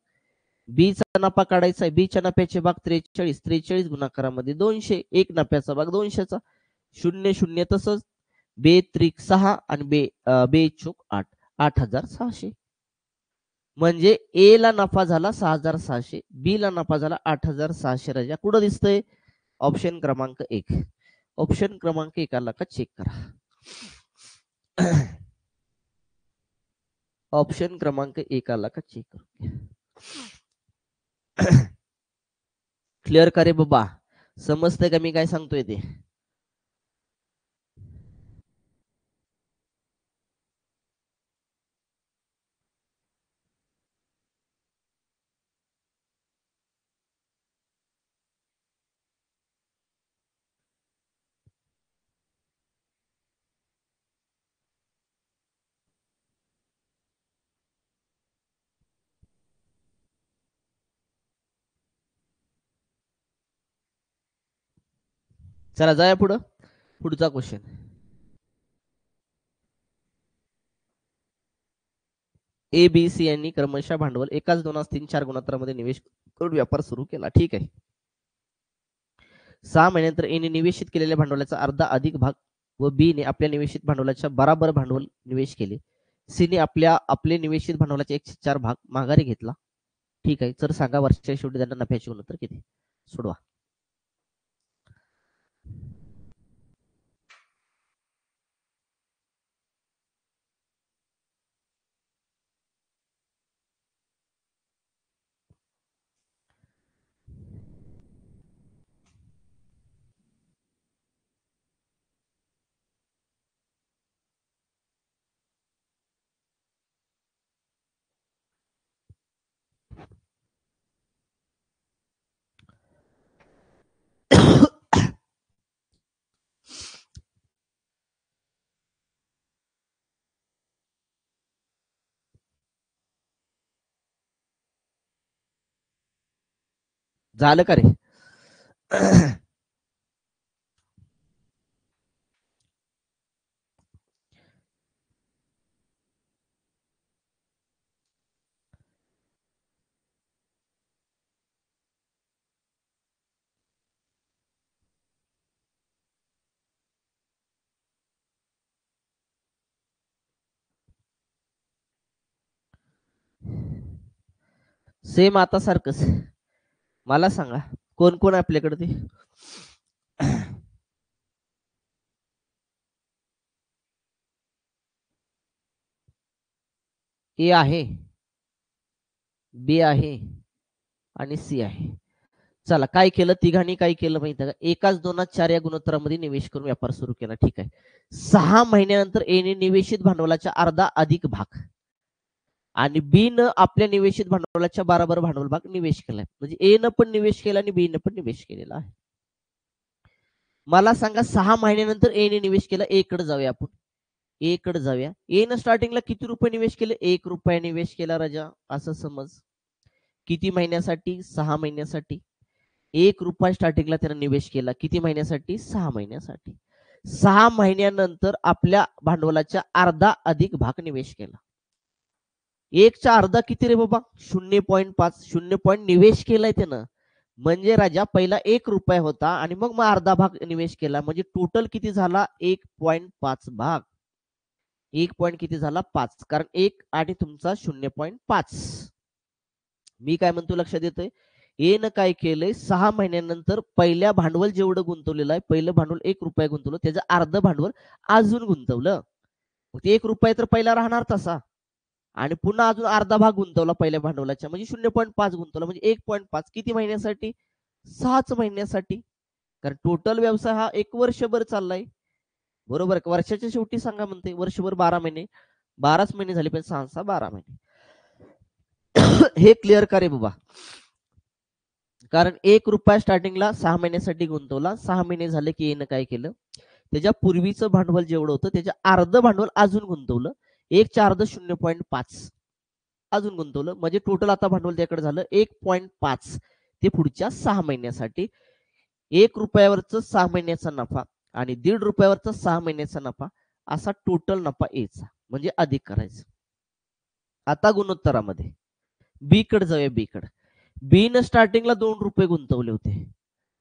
बी चा नफा काढायचा आहे. बी च्या नफ्याचे भाग 43, 43 गुणाकारामध्ये 200, एक नफ्याचा भाग 200चा, 0 0 तसंच, बे त्रिक 6 आणि बे चोक 8, 8,600. म्हणजे ए ला नफा झाला 6,600, बी ला नफा झाला 8,600. राजा कुठं दिसतंय, ऑप्शन क्रमांक 1. ऑप्शन क्रमांक 1 आला का चेक करा. ऑप्शन क्रमांक 1 आला का चेक करू. क्लिअर करे बाबा, समजतंय का मी काय सांगतोय ते? चला जाऊया पुढं. पुढचा क्वेश्चन. ए बी सी यांनी क्रमशः भांडवल एकाच 2 3 4 गुणोत्तरामध्ये निवेश करून व्यापार सुरू केला. ठीक आहे. 6 महिन्यानंतर ए ने निवेशित केलेल्या भांडवलाचा अर्धा अधिक भाग व बी ने आपल्या निवेशित भांडवलाच्या बराबर भांडवल निवेश केले. सी ने आपले निवेशित भांडवलाचे 1/4 भाग माघारी घेतला. ठीक आहे. तर सांगा वर्षाच्या शेवटी त्यांना नफ्याचे गुणोत्तर किती. सोडवा. झालं का रे? सेम आता सारखंच. मला सांगा कोण कोण आपल्याकडे ते. ए आहे, बी आहे आणि सी आहे. चला काय केलं, तिघांनी काय केलं माहिती का, एकाच 2 4 या गुणोत्तरामध्ये निवेश करून व्यापार सुरू केला. ठीक आहे. 6 महिन्यानंतर ए ने निवेशित भांडवलाच्या अर्धा अधिक भाग आणि बी न आपल्या निवेशित भांडवलाच्या बरोबर भांडवल भाग निवेश केलाय. म्हणजे ए न पण निवेश केला आणि बी न पण निवेश केलेला आहे. मला सांगा 6 महिन्यानंतर ए ने निवेश केला. ए कडे जाऊया आपण. ए कडे जाऊया. ए न स्टार्टिंगला किती रुपये निवेश केले? 1 रुपया निवेश केला राजा, असं समज. किती महिन्यासाठी? 6 महिन्यासाठी. 1 रुपया स्टार्टिंगला त्याने निवेश केला. किती महिन्यासाठी? 6 महिन्यासाठी. 6 महिन्यानंतर आपल्या भांडवलाच्या अर्धा अधिक भाग निवेश केला. 1चा अर्धा किती रे बाबा? 0.5. 0 निवेश केलाय त्यानं. म्हणजे राजा पहिला 1 रुपया होता आणि मग अर्धा भाग निवेश केला. म्हणजे टोटल किती झाला? 1.5 भाग. 1 पॉईंट किती झाला? 5. कारण 1 आणि तुमचा 0.5. मी काय म्हणतो लक्षात येतंय? ए न काय केलंय? 6 महिन्यानंतर पहिल्या भांडवल जेवढं गुंतवलेलं आहे, पहिलं भांडवल 1 रुपया गुंतवलं, त्याचं अर्ध भांडवल अजून गुंतवलं. मग ते 1 रुपया तर पहिला राहणार तसा आणि पुन्हा अजून अर्धा भाग गुंतवला पहिल्या भांडवलाच्या, म्हणजे 0.5 गुंतवला, म्हणजे 1.5 किती महिन्यासाठी? 6च महिन्यासाठी. कारण टोटल व्यवसाय हा 1 वर्षभर चाललाय. बरोबर का? वर्षाच्या शेवटी सांगा म्हणते, वर्षभर 12 महिने, 12च महिने झाले, पण 6 12 महिने. हे क्लिअर का रे बाबा? कारण 1 रुपया स्टार्टिंगला 6 महिन्यासाठी गुंतवला. 6 महिने झाले की येणं काय केलं? त्याच्या पूर्वीचं भांडवल जेवढं होतं त्याच्या अर्ध भांडवल अजून गुंतवलं. 1च्या अर्ध 0.5 अजून गुंतवलं. म्हणजे टोटल आता भांडवल त्याकडे झालं 1.5. ते पुढच्या 6 महिन्यासाठी. 1 रुपयावरचं 6 महिन्याचा नफा आणि 1.5 रुपयावरचा 6 महिन्याचा नफा, असा टोटल नफा यायचा. म्हणजे अधिक करायचं. आता गुणोत्तरामध्ये बी कडे जाऊया. बी कडे. बी न स्टार्टिंगला 2 रुपये गुंतवले होते.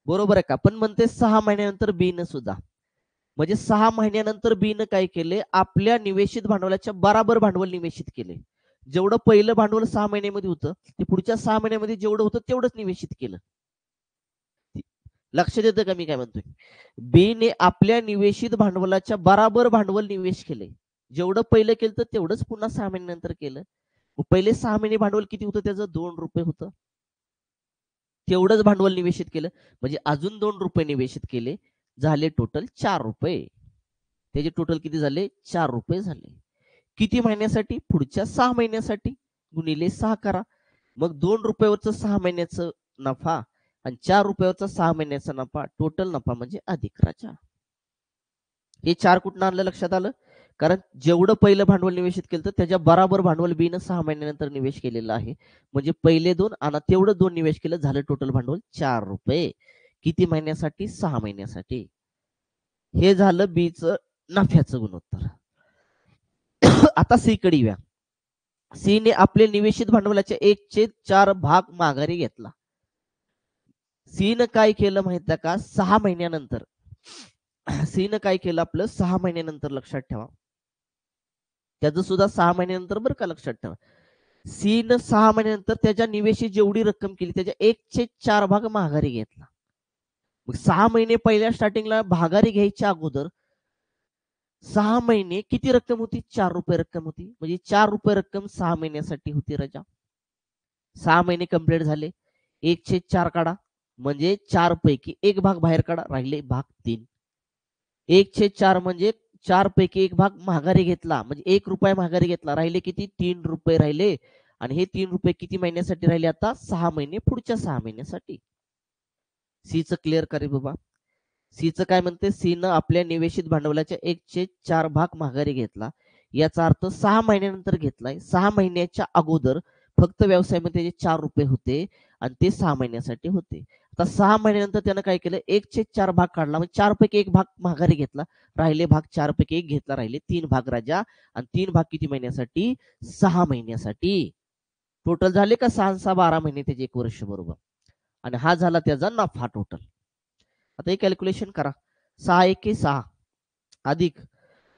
बरोबर आहे का? पण म्हणते 6 महिन्यानंतर बी न सुद्धा, म्हणजे 6 महिन्यानंतर बी न काय केले? आपल्या निवेशित भांडवलाच्या बराबर भांडवल निवेशित केले. जेवढं पहिलं भांडवल 6 महिन्यामध्ये होतं, ते पुढच्या 6 महिन्यामध्ये जेवढं होतं तेवढंच निवेशित केलं. लक्षात येतं का मी काय म्हणतोय? बी ने आपल्या निवेशित भांडवलाच्या बराबर भांडवल निवेश केले. जेवढं पहिलं केलं तेवढंच पुन्हा 6 महिन्यानंतर केलं. पहिले 6 महिने भांडवल किती होतं त्याचं? 2 रुपये होतं. तेवढंच भांडवल निवेशित केलं, म्हणजे अजून 2 रुपये निवेशित केले, झाले टोटल 4 रुपये. त्याचे टोटल किती झाले? 4 रुपये झाले. किती महिन्यासाठी? पुढच्या 6 महिन्यासाठी. गुणिले 6 करा. मग 2 रुपयावरचं 6 महिन्याचं नफा आणि 4 रुपयावरचा 6 महिन्याचा नफा, टोटल नफा म्हणजे अधिक राजा. हे 4 कुठून आणलं लक्षात आलं? कारण जेवढं पहिलं भांडवल निवेशित केलं त्याच्या बराबर भांडवल बी न 6 महिन्यानंतर निवेश केलेलं आहे. म्हणजे पहिले 2 आणि तेवढं 2 निवेश केलं, झालं टोटल भांडवल 4 रुपये. किती महिन्यासाठी? 6 महिन्यासाठी. हे झालं बीचं नफ्याचं गुणोत्तर. आता सी कडे येऊया. सी ने आपले निवेशित भांडवलाचे 1/4 भाग माघारी घेतला. सी न काय केलं माहित आहे का? 6 महिन्यानंतर सी न काय केलं? आपलं 6 महिन्यानंतर, लक्षात ठेवा, त्याचं सुद्धा 6 महिन्यानंतर बरं का, लक्षात ठेवा. सी न 6 महिन्यानंतर त्याच्या निवेशी जेवढी रक्कम केली त्याच्या 1/4 भाग माघारी घेतला. मग 6 महिने पहिल्या स्टार्टिंगला भागारी घ्यायच्या अगोदर 6 महिने किती रक्कम होती? 4 रुपये रक्कम होती. म्हणजे 4 रुपये रक्कम 6 महिन्यासाठी होती राजा. 6 महिने कंप्लीट झाले. 1/4 काढा, म्हणजे 4 पैकी 1 भाग बाहेर काढा, राहिले भाग 3. 1/4 म्हणजे 4 पैकी 1 भाग माघारी घेतला, म्हणजे 1 रुपया माघारी घेतला, राहिले किती? 3 रुपये राहिले. आणि हे 3 रुपये किती महिन्यासाठी राहिले? आता 6 महिने, पुढच्या 6 महिन्यासाठी. सीचं क्लिअर करे बाबा. सीचं काय म्हणते? सी न आपल्या निवेशित भांडवलाच्या 1/4 भाग माघारी घेतला. याचा अर्थ 6 महिन्यानंतर घेतलाय. 6 महिन्याच्या अगोदर फक्त व्यवसायामध्ये 4 रुपये होते आणि ते 6 महिन्यासाठी होते. आता 6 महिन्यानंतर त्यानं काय केलं? 1/4 भाग काढला, म्हणजे 4 पैकी 1 भाग माघारी घेतला, राहिले भाग 4 पैकी 1 घेतला, राहिले 3 भाग राजा. आणि 3 भाग किती महिन्यासाठी? 6 महिन्यासाठी. टोटल झाले का? 6 12 महिने, त्याचे 1 वर्ष. बरोबर. आणि हा झाला त्याचा नफा टोटल. आता हे कॅल्क्युलेशन करा. 6 एके 6 अधिक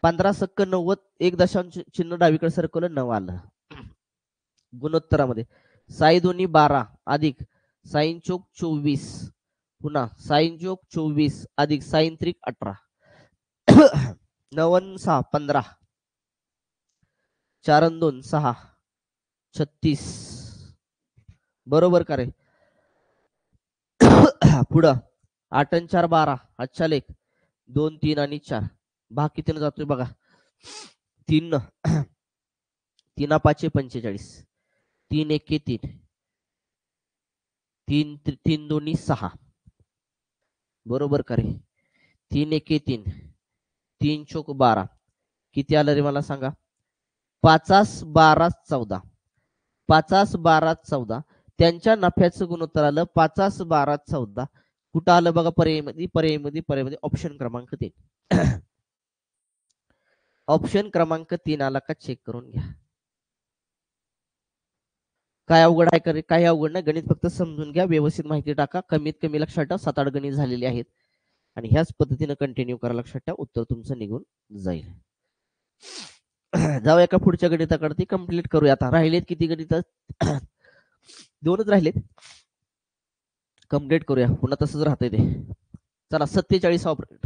15 सक्क 90, 1 दशांश चिन्ह डावीकडे सरकवलं, 9 आलं. गुणोत्तरामध्ये 6 दोन्ही 12 अधिक साइन चौक 24, पुन्हा साइन चौक 24 अधिक साइन त्रिक 18, 9 6 15, 4 2 6 36. बरोबर का रे? पुढं 8 4 12, अच्छा लेख 2 3 आणि 4. भाग कितीने जातोय बघा? 3. 3 5 45, 3 1 3, 3 2 6, बरोबर का रे? 3 1 3, 3 चौक 12, किती आलं रे मला सांगा? 5 12 14, 5 12 14. त्यांच्या नफ्याचं गुणोत्तर आलं 5 12 14. कुठं आलं बघा? पर्यायमध्ये ऑप्शन क्रमांक 3. ऑप्शन क्रमांक 3 आला का चेक करून घ्या. काय अवघड आहे का? काही अवघड नाही, गणित फक्त समजून घ्या, व्यवस्थित माहिती टाका, कमीत कमी लक्षात ठेवा 7-8 गणित झालेले आहेत आणि ह्याच पद्धतीने कंटिन्यू करा. लक्षात ठेवा, उत्तर तुमचं निघून जाईल. जाऊ एका पुढच्या गणिताकडे, कंप्लीट करूया. आता राहिलेत किती गणित? 2च राहिलेत, कंप्लीट करूया. पुन्हा तसंच राहतंय ते. चला 47 प्रश्न.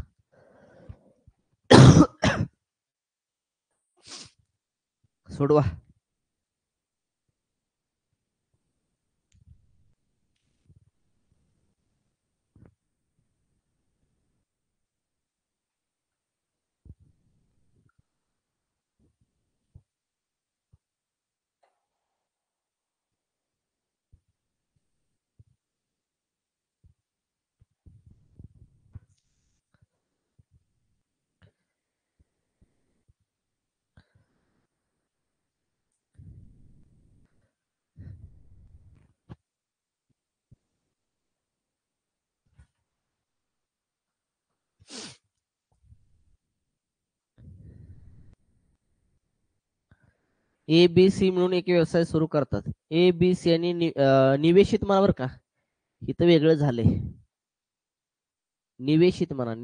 सोडवा. ABC म्हणून एक व्यवसाय सुरू करतात. ABC आणि निवेशित म्हणा बरं का, इथं वेगळं झालंय. निवेशित म्हणा,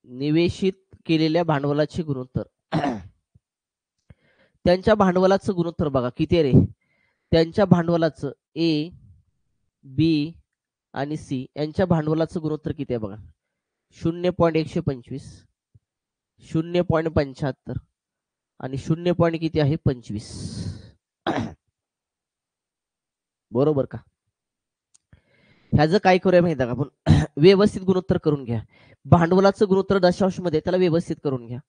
निवेशित केलेल्या भांडवलाचे गुणोत्तर. त्यांच्या भांडवलाचं गुणोत्तर बघा किती आहे रे? त्यांच्या भांडवलाचं A, B आणि C यांच्या भांडवलाचं गुणोत्तर किती आहे बघा? 0.125, 0.75 आणि 0. किती आहे? 25. बरोबर का? ह्याचं काय करूया माहिती का आपण? व्यवस्थित गुणोत्तर करून घ्या. भांडवलाचं गुणोत्तर दशांश मध्ये, त्याला व्यवस्थित करून घ्या.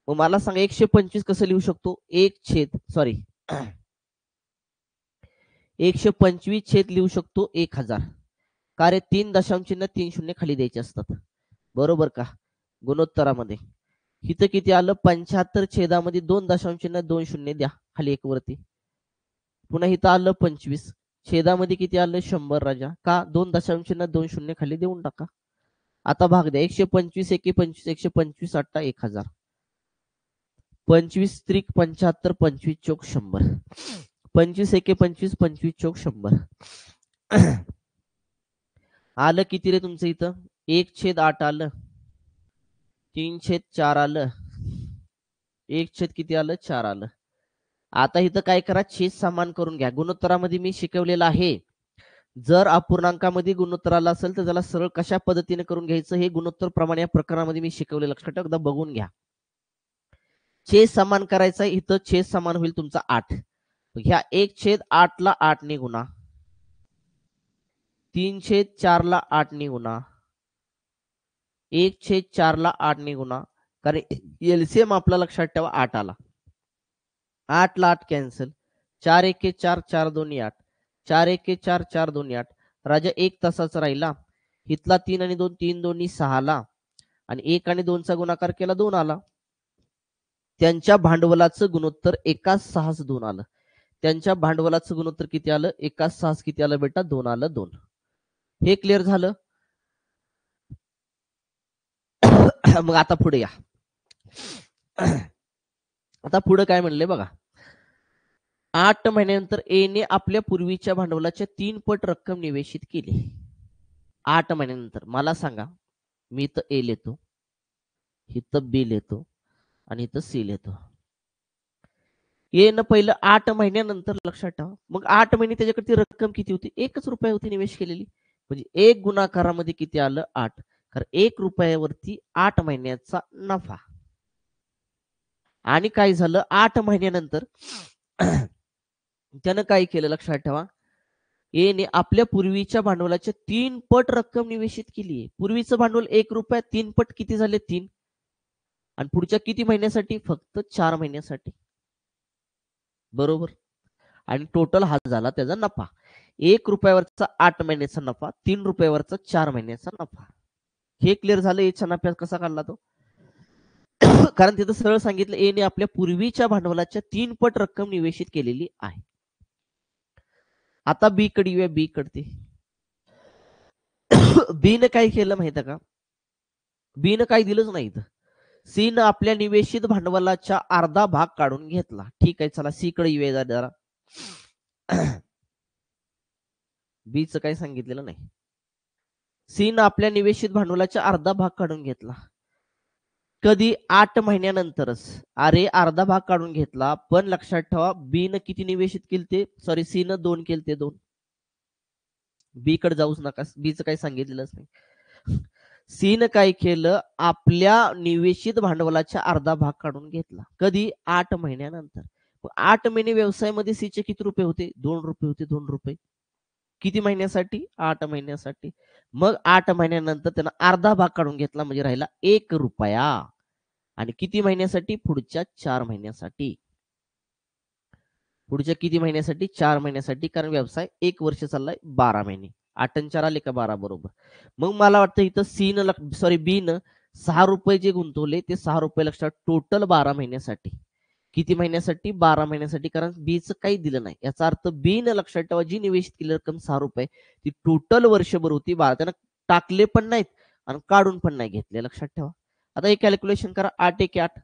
मग मला सांगा 125 कसं लिहू शकतो? 125 लिहू शकतो 1000. का रे? 3 दशांश 3 शून्य खाली द्यायचे असतात, बरोबर का? गुणोत्तरामध्ये इथं किती आलं? 75 छेदामध्ये 2 दशांश 2 शून्य द्या खाली 1 वरती. पुन्हा इथं आलं 25 छेदामध्ये किती आलं? 100 राजा. का? 2 दशांश 2 शून्य खाली देऊन टाका. आता भाग द्या. 125 1 25, 125 8 1000, 25 त्रिक 75, 25 चौक 100, 25 1 25, 25 चौक 100. आलं किती रे तुमचं इथं? 1/8 आलं, 3/4 आलं, 1 किती आलं? 4 आलं. आता इथं काय करा? छेद समान करून घ्या. गुणोत्तरामध्ये मी शिकवलेलं आहे, जर अपूर्णांकामध्ये गुणोत्तर आला असेल तर त्याला सरळ कशा पद्धतीने करून घ्यायचं हे गुणोत्तर प्रमाणे या प्रकरणामध्ये मी शिकवले. लक्षात ठेवा, एकदा बघून घ्या. छेद समान करायचा, इथं छेद समान होईल तुमचा 8. ह्या 1/8 ला 8 ने गुणा, 3/4 ला 8 ने गुणा, 1/4 ला 8 ने गुणा. कारण एलसीएम आपला लक्षात ठेवा 8 आला. 8 ला 8 कॅन्सल, 4 1 4, 4 2 8, 4 1 4, 4 2 8. राजा 1 तसाच राहिला. इथला 3 आणि 2, 3 2 6 ला आणि 1 आणि 2 चा गुणाकार केला 2 आला. त्यांच्या भांडवलाचं गुणोत्तर 1/6 आलं. त्यांच्या भांडवलाचं गुणोत्तर किती आलं? 1/6 किती आलं बेटा? 2 आलं. 2. हे क्लिअर झालं. मग आता पुढे या. आता पुढे काय म्हणले बघा? 8 महिन्यानंतर ए ने आपल्या पूर्वीच्या भांडवलाच्या 3 पट रक्कम निवेशित केली. 8 महिन्यानंतर मला सांगा, मी इथं ए लिहितो, इथं बी लिहितो आणि इथं सी लिहितो. ए न पहिलं 8 महिन्यानंतर लक्षात ठेवा. मग 8 महिने त्याच्याकडे रक्कम किती होती? 1 रुपया होती निवेश केलेली. म्हणजे 1 गुणाकारामध्ये किती आलं? 8. कारण 1 रुपयावरती 8 महिन्याचा नफा. आणि काय झालं? 8 महिन्यानंतर त्यानं काय केलं? लक्षात ठेवा, ए ने आपल्या पूर्वीच्या भांडवलाच्या 3 पट रक्कम निवेशित केली. पूर्वीचं भांडवल 1 रुपया, 3 पट किती झाले? 3. आणि पुढच्या किती महिन्यासाठी? फक्त 4 महिन्यासाठी. बरोबर. आणि टोटल हा झाला त्याचा नफा. 1 रुपयावरचा 8 महिन्याचा नफा, 3 रुपयावरचा 4 महिन्याचा नफा. हे क्लिअर झालं. एच्या नफ्यात कसा काढला तो? कारण तिथं सरळ सांगितलं एने आपल्या पूर्वीच्या भांडवलाच्या 3 पट रक्कम निवेशित केलेली आहे. आता बी कडे येऊया. बी कडे बीनं काय केलं माहिती का? बीनं काही दिलंच नाही इथं. सीनं आपल्या निवेशित भांडवलाच्या अर्धा भाग काढून घेतला. ठीक आहे, चला सी कडे येऊया जरा. बीच काही सांगितलेलं नाही. सीनं आपल्या निवेशित भांडवलाच्या अर्धा भाग काढून घेतला. कधी? 8 महिन्यानंतरच. अरे अर्धा भाग काढून घेतला, पण लक्षात ठेवा बीनं किती निवेशित केलते? सॉरी, सीनं 2 केलते. 2. बी कडे जाऊच नका, बीचं काही सांगितलेलंच नाही. सीनं काय केलं? आपल्या निवेशित भांडवलाच्या अर्धा भाग काढून घेतला. कधी? 8 महिन्यानंतर. 8 महिने व्यवसायामध्ये सीचे किती रुपये होते? 2 रुपये होते. 2 रुपये किती महिन्यासाठी? 8 महिन्यासाठी. मग 8 महिन्यानंतर त्यानं अर्धा भाग काढून घेतला, म्हणजे राहिला 1 रुपया. आणि किती महिन्यासाठी? पुढच्या 4 महिन्यासाठी. पुढच्या किती महिन्यासाठी? 4 महिन्यासाठी. कारण व्यवसाय 1 वर्ष चाललाय, 12 महिने. 8 आणि 4 आले का 12? बरोबर. मग मला वाटतं इथं सीनं सॉरी बीनं 6 रुपये जे गुंतवले ते 6 रुपये लक्षात, टोटल 12 महिन्यासाठी. किती महिन्यासाठी? 12 महिन्यासाठी. कारण बीचं काही दिलं नाही. याचा अर्थ बीनं लक्षात ठेवा जी निवेशित केली रक्कम 6 रुपये ती टोटल वर्षभर होती 12. त्यानं टाकले पण नाहीत आणि काढून पण नाही घेतले. लक्षात ठेवा. आता एक कॅल्क्युलेशन करा. 8 1 8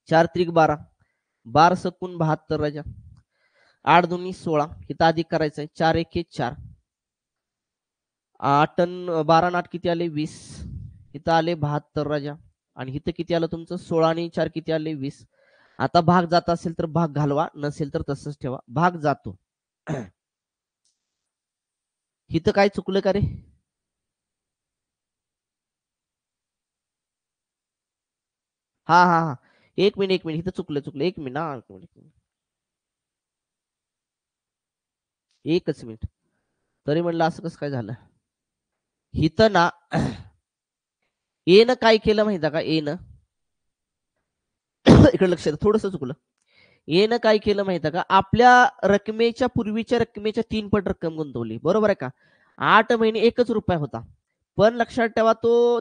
4 त्रिक 12 12 सकून 72 राजा. 8 दोन्ही 16. इथं अधिक करायचंय. 4 1 4 8 12 8 किती आले? 20. इथं आले 72 राजा. आणि इथं किती आलं तुमचं? 16 आणि 4 किती आले? 20. आता भाग जात असेल तर भाग घालवा, नसेल तर तसंच ठेवा. भाग जातो. इथं काय चुकलं का रे? हा हा हा, एक मिनिट इथं चुकलं. एक मिनिट हा, एकच मिनिट. तरी म्हणलं असं कसं काय झालं? इथं ना एनं काय केलं माहिती का? एनं इकडे लक्ष द्या, थोडस चुकलं. एनं काय केलं माहिती का? आपल्या रकमेच्या पूर्वीच्या रकमेच्या 3 पट रक्कम गुंतवली. बरोबर आहे का? 8 महिने 1 रुपया होता. पण लक्षात ठेवा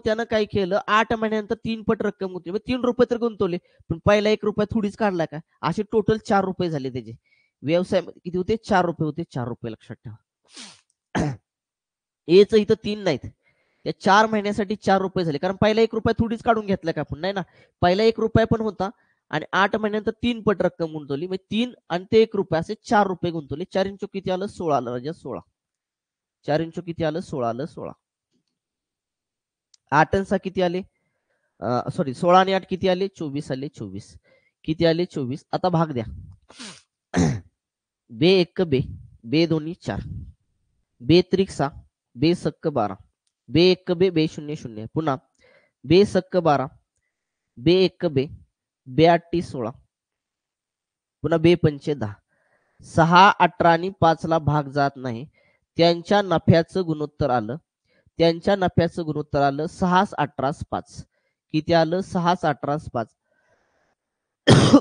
त्यानं काय केलं? 8 महिन्यानंतर 3 पट रक्कम गुंतवली. 3 रुपये तर गुंतवले, पण पहिला 1 रुपया थोडीच काढला का? असे टोटल 4 रुपये झाले त्याचे. व्यवसायामध्ये किती होते? 4 रुपये होते. 4 रुपये लक्षात ठेवा. एच इथं 3 नाहीत. या 4 महिन्यासाठी 4 रुपये झाले. कारण पहिला 1 रुपया थोडीच काढून घेतला का आपण? नाही ना. पहिला 1 रुपया पण होता आणि 8 महिन्यानंतर 3 पट रक्कम गुंतवली. मग 3 आणि ते 1 रुपया असे 4 रुपये गुंतवले. 4 इंचू किती आलं? 16 आलं राजा. 16. 4 इंचू किती आलं? 16 आलं. 16. 8 आणि 6 किती आले? सॉरी, 16 आणि 8 किती आले? 24 आले. 24 किती आले? 24. आता भाग द्या. बे 1 बे, बे दोन्ही 4, बे त्रिक 6, बे सक्क 12, बे 1 बे, बे 0 0. पुन्हा बे सक्क 12, बे 1 बे, बे 8 16, पुन्हा बे 5 10. 6 18 आणि 5 ला भाग जात नाही. त्यांच्या नफ्याचं गुणोत्तर आलं. त्यांच्या नफ्याचं गुणोत्तर आलं 6 18 5. किती आलं? 6 18 5.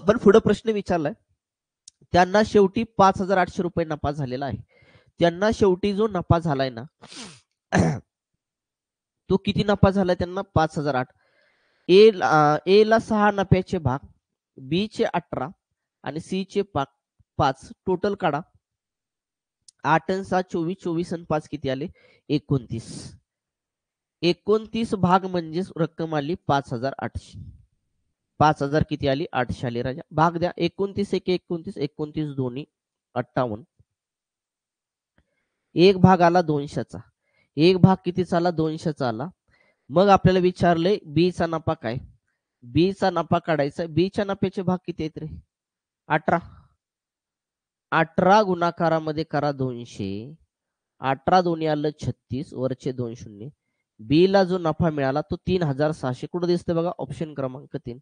पण पुढे प्रश्न विचारलाय, त्यांना शेवटी 5,800 रुपये नफा झालेला आहे. त्यांना शेवटी जो नफा झालाय ना, तो किती नफा झालाय त्यांना? 5,008. ए ला 6 नफ्याचे भाग, बी चे 18 आणि सी चे 5. टोटल काढा. 8 आणि 6 24, 24 आणि 5 किती आले? 29. 29 भाग म्हणजे रक्कम आली 5,800. 5,000 किती आली? 800 आली राजा. भाग द्या. 29 1 29, 29 दोन्ही 58. एक भाग आला 200चा. एक भाग कितीचा आला? 200चा आला. मग आपल्याला विचारलंय बी चा नफा काय? बी चा नफा काढायचा. बी च्या नफ्याचे भाग किती आहेत रे? 18. 18 गुणाकारामध्ये करा 200. 18 दोन्ही आलं 36, वरचे 2 शून्य. बी ला जो नफा मिळाला तो 3,600. कुठं दिसतंय बघा? ऑप्शन क्रमांक 3.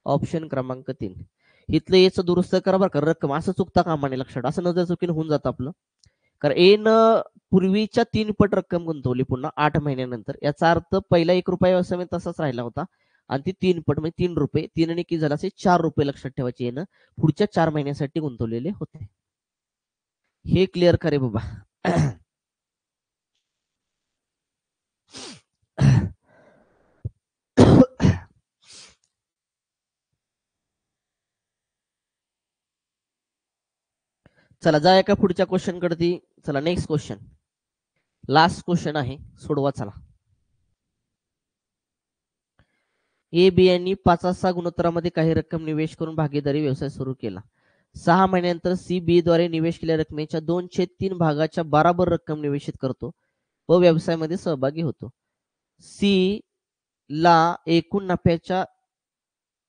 ऑप्शन क्रमांक 3. इथलं याचं दुरुस्त करा बरं का. रक्कम असं चुकता कामा नये. लक्षात, असं नजर चुकीने होऊन जातं आपलं. कारण ए न पूर्वीच्या 3 पट रक्कम गुंतवली पुन्हा 8 महिन्यानंतर. याचा अर्थ पहिला 1 रुपया व्यवसायामध्ये तसाच राहिला होता आणि ती 3 पट म्हणजे 3 रुपये 3 आणि किती झाला असे 4 रुपये लक्षात ठेवायचे यानं पुढच्या 4 महिन्यासाठी गुंतवलेले होते. हे क्लिअर करे बाबा. चला जाऊया का पुढच्या क्वेश्चन कडे. चला नेक्स्ट क्वेश्चन, लास्ट क्वेश्चन आहे, सोडवा चला. ए बी यांनी 5-6 गुणोत्तरामध्ये काही रक्कम निवेश करून भागीदारी व्यवसाय सुरू केला. 6 महिन्यानंतर सी बी द्वारे निवेश केलेल्या रकमेच्या 2/3 भागाच्या बराबर रक्कम निवेशित करतो व व्यवसायामध्ये सहभागी होतो. सी ला एकूण नफ्याच्या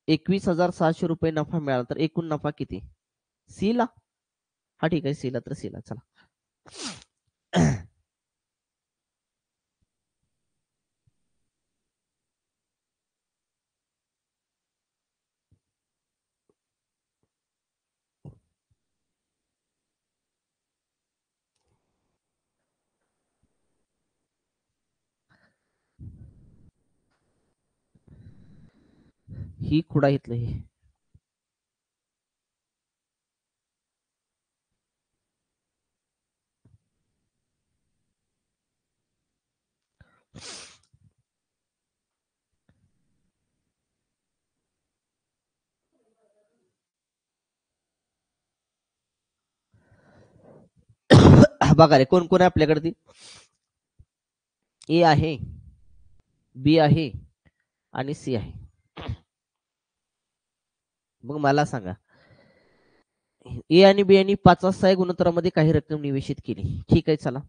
21,600 रुपये नफा मिळाला तर एकूण नफा किती? सी ला, हा ठीक आहे, सी ला तर सी ला. चला ही खुडा घेतलं हे. बघा रे कोण कोण आहे आपल्याकडे ती. ए आहे, बी आहे आणि सी आहे. मग मला सांगा, ए आणि बी यांनी 5-6 गुणोत्तरामध्ये काही रक्कम निवेशित केली. ठीक आहे, चला.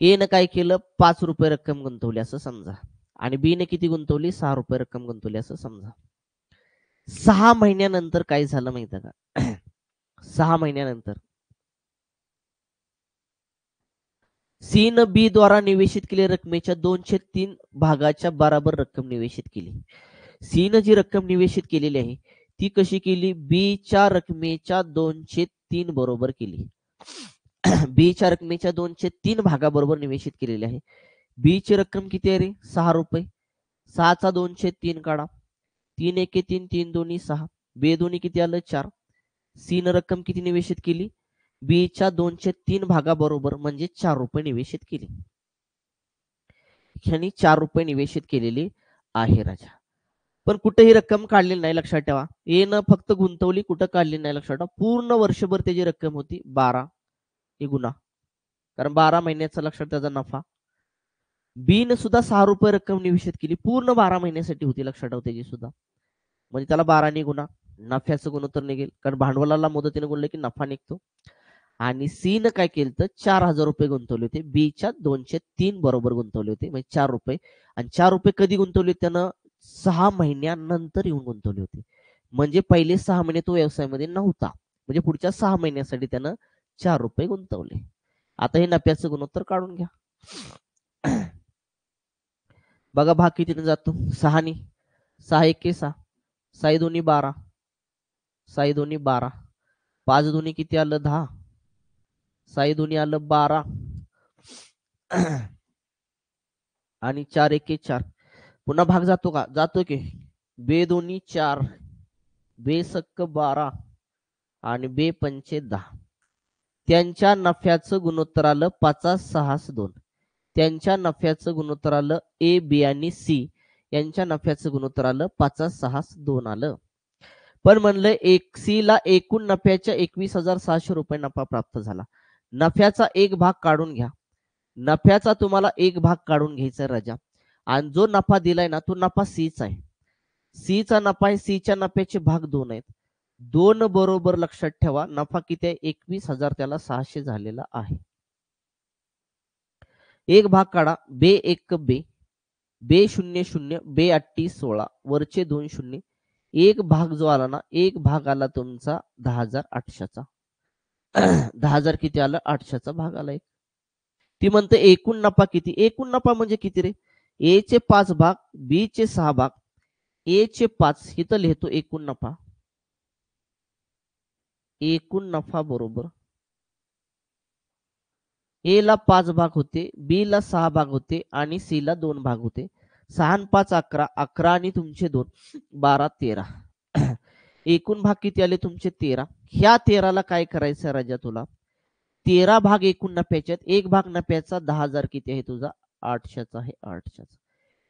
ए न काय केलं, 5 रुपये रक्कम गुंतवली असं समजा आणि बी ने किती गुंतवली, 6 रुपये रक्कम गुंतवली असं समजा. 6 महिन्यानंतर काय झालं माहिती का? 6 महिन्यानंतर सी न बी द्वारा निवेशित केलेल्या रकमेच्या 2/3 भागाच्या बराबर रक्कम निवेशित केली. सी न जी रक्कम निवेशित केलेली आहे ती कशी केली, बी च्या रकमेच्या 2/3 बरोबर केली. बी च्या रकमेच्या 2/3 भागाबरोबर निवेशित केलेली आहे. बी ची रक्कम किती आहे रे, 6 रुपये. 6 चा 2/3 काढा, 3 एके 3, 3 दोन्ही 6, बे दोन्ही किती आलं, 4. सी न रक्कम किती निवेशित केली, बी च्या 2/3 भागाबरोबर म्हणजे 4 रुपये निवेशित केली. ह्यांनी 4 रुपये निवेशित केलेली आहे राजा. पण कुठेही रक्कम काढलेली नाही, लक्षात ठेवा. ए न फक्त गुंतवली, कुठं काढली नाही, लक्षात ठेवा. पूर्ण वर्षभर त्याची रक्कम होती 12 ही गुन्हा, कारण 12 महिन्याचा लक्षात त्याचा नफा. बी न सुद्धा 6 रुपये रक्कम निवेशित केली, पूर्ण 12 महिन्यासाठी होती, लक्षात ठेवा त्याची सुद्धा. म्हणजे त्याला 12 गुन्हा, नफ्याचं गुणोत्तर निघेल, कारण भांडवलाला मुदतीने गुणले की नफा निघतो. आणि सी न काय केलं तर 4,000 रुपये गुंतवले होते, बी च्या 2/3 बरोबर गुंतवले होते, म्हणजे 4 रुपये. आणि 4 रुपये कधी गुंतवले, त्यानं 6 महिन्यानंतर येऊन गुंतवले होते. म्हणजे पहिले 6 महिने तो व्यवसायामध्ये नव्हता, म्हणजे पुढच्या 6 महिन्यासाठी त्यानं 4 रुपये गुंतवले. आता हे नफ्याचं गुणोत्तर काढून घ्या. बघा भाग कितीने जातो, 6 6 एके 6, 6 दोन्ही 12, 6 दोन्ही 12, 5 दोन्ही किती आलं, 10, 6 दोन्ही आलं 12 आणि 4 एके 4. पुन्हा भाग जातो का, जातो की. बे दोन्ही 4, बे सक्क 12 आणि बे पंचे 10. त्यांच्या नफ्याचं गुणोत्तर आलं 5-6-2. त्यांच्या नफ्याचं गुणोत्तर आलं, ए बी आणि सी यांच्या नफ्याचं गुणोत्तर आलं 5-6-2 आलं. पण म्हणलं एक सी ला एकूण नफ्याच्या 21,600 रुपये नफा प्राप्त झाला. नफ्याचा एक भाग काढून घ्या. नफ्याचा तुम्हाला एक भाग काढून घ्यायचा राजा, आणि जो नफा दिलाय ना तो नफा सीचा आहे. सीचा नफा आहे, सीच्या नफ्याचे भाग 2 आहेत. 2 बरोबर लक्षात ठेवा नफा किती आहे, 21,000 त्याला 600 झालेला आहे. एक भाग काढा, बे एक बे, बे 0-0, बे 8-16, वरचे 2 शून्य. एक भाग जो आला ना, एक भाग आला तुमचा 10,800चा. 10,000 किती आलं, 800चा भाग आला एक. ती म्हणते एकूण नफा किती, एकूण नफा म्हणजे किती रे, ए चे 5 भाग, बी चे 6 भाग, ए चे 5, इथं लिहितो एकूण नफा. एकूण नफा बरोबर ए ला 5 भाग होते, बी ला 6 भाग होते आणि सी ला 2 भाग होते. 6 आणि 5 11, 11 आणि तुमचे 2 12 13. एकूण भाग किती आले तुमचे 13. ह्या 13ला काय करायचं राजा तुला? 13 भाग एकूण नफ्याचे आहेत. एक भाग नफ्याचा 10,000 किती आहे तुझा? 800चा आहे, 800चा.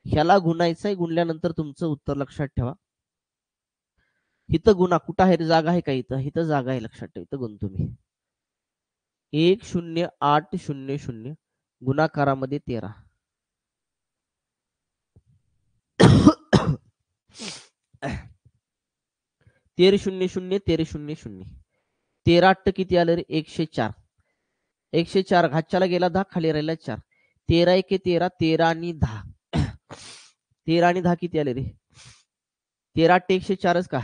ह्याला गुणायचं आहे. गुणल्यानंतर तुमचं उत्तर लक्षात ठेवा. इथं गुणा कुठं आहे? जागा आहे का इथं? इथं जागा आहे, लक्षात ठेवा. इथं गुण तुम्ही 10800 गुणाकारामध्ये 13. 1300 1300. 13 8 किती आलं रे? 104. 104 घातच्याला गेला 10, खाली राहिला 4. 13 1 13, 13 आणि 10. 13 आणि 10 किती आले रे? 13 8 104च का?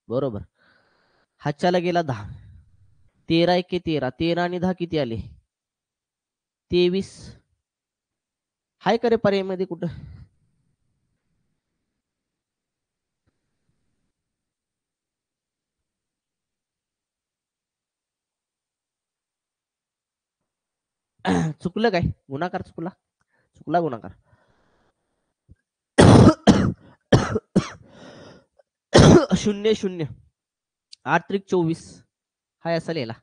बरोबर. हातच्याला गेला 10. 13 1 13, 13 आणि 10 किती आले? 23. हाय का रे पर्यायमध्ये कुठं? चुकलं काय? गुणाकार चुकला? चुकला गुणाकार. 0 0 8 त्रिक 24. हाय असा लिहिला.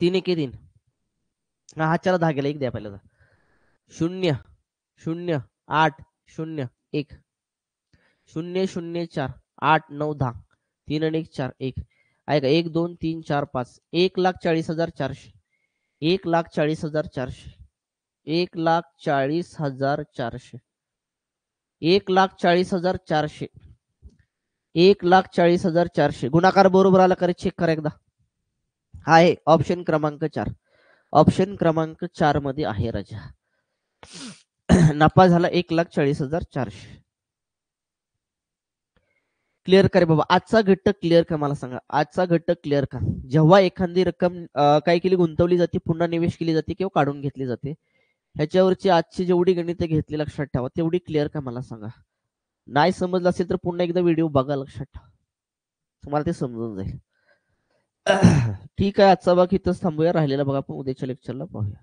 3 1 3. हा हातच्याला 10 गेला, एक द्या पहिला. 0 0 8 0 1 0 0 4 8 9 10. 3 आणि 1 4 1. ऐका 1 2 3 4 5. 1,40,400. 1,40,400. 1,40,400. 1,40,400. 1,40,400. गुणाकार बरोबर आला का रे? चेक करा एकदा. हा आहे ऑप्शन क्रमांक 4. ऑप्शन क्रमांक 4 मध्ये आहे राजा. नफा झाला 1,40,400. क्लिअर का रे बाबा? आजचा घटक क्लिअर का मला सांगा? आजचा घटक क्लिअर का? जेव्हा एखादी रक्कम काय केली, गुंतवली जाते, पुन्हा निवेश केली जाते किंवा काढून घेतली जाते, ह्याच्यावरची आजची जेवढी गणितं घेतली लक्षात ठेवा, तेवढी क्लिअर का मला सांगा? नाही समजलं असेल तर पुन्हा एकदा व्हिडिओ बघा, लक्षात ठेवा, तुम्हाला ते समजून जाईल. ठीक आहे, आजचा भाग इथंच थांबूया. राहिलेला बघा आपण उद्याच्या लेक्चरला पाहूया.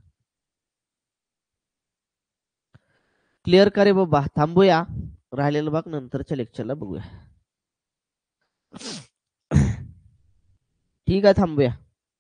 क्लिअर का रे बाबा? थांबूया. राहिलेला भाग नंतरच्या लेक्चरला बघूया. ठीक आहे, थांबूया.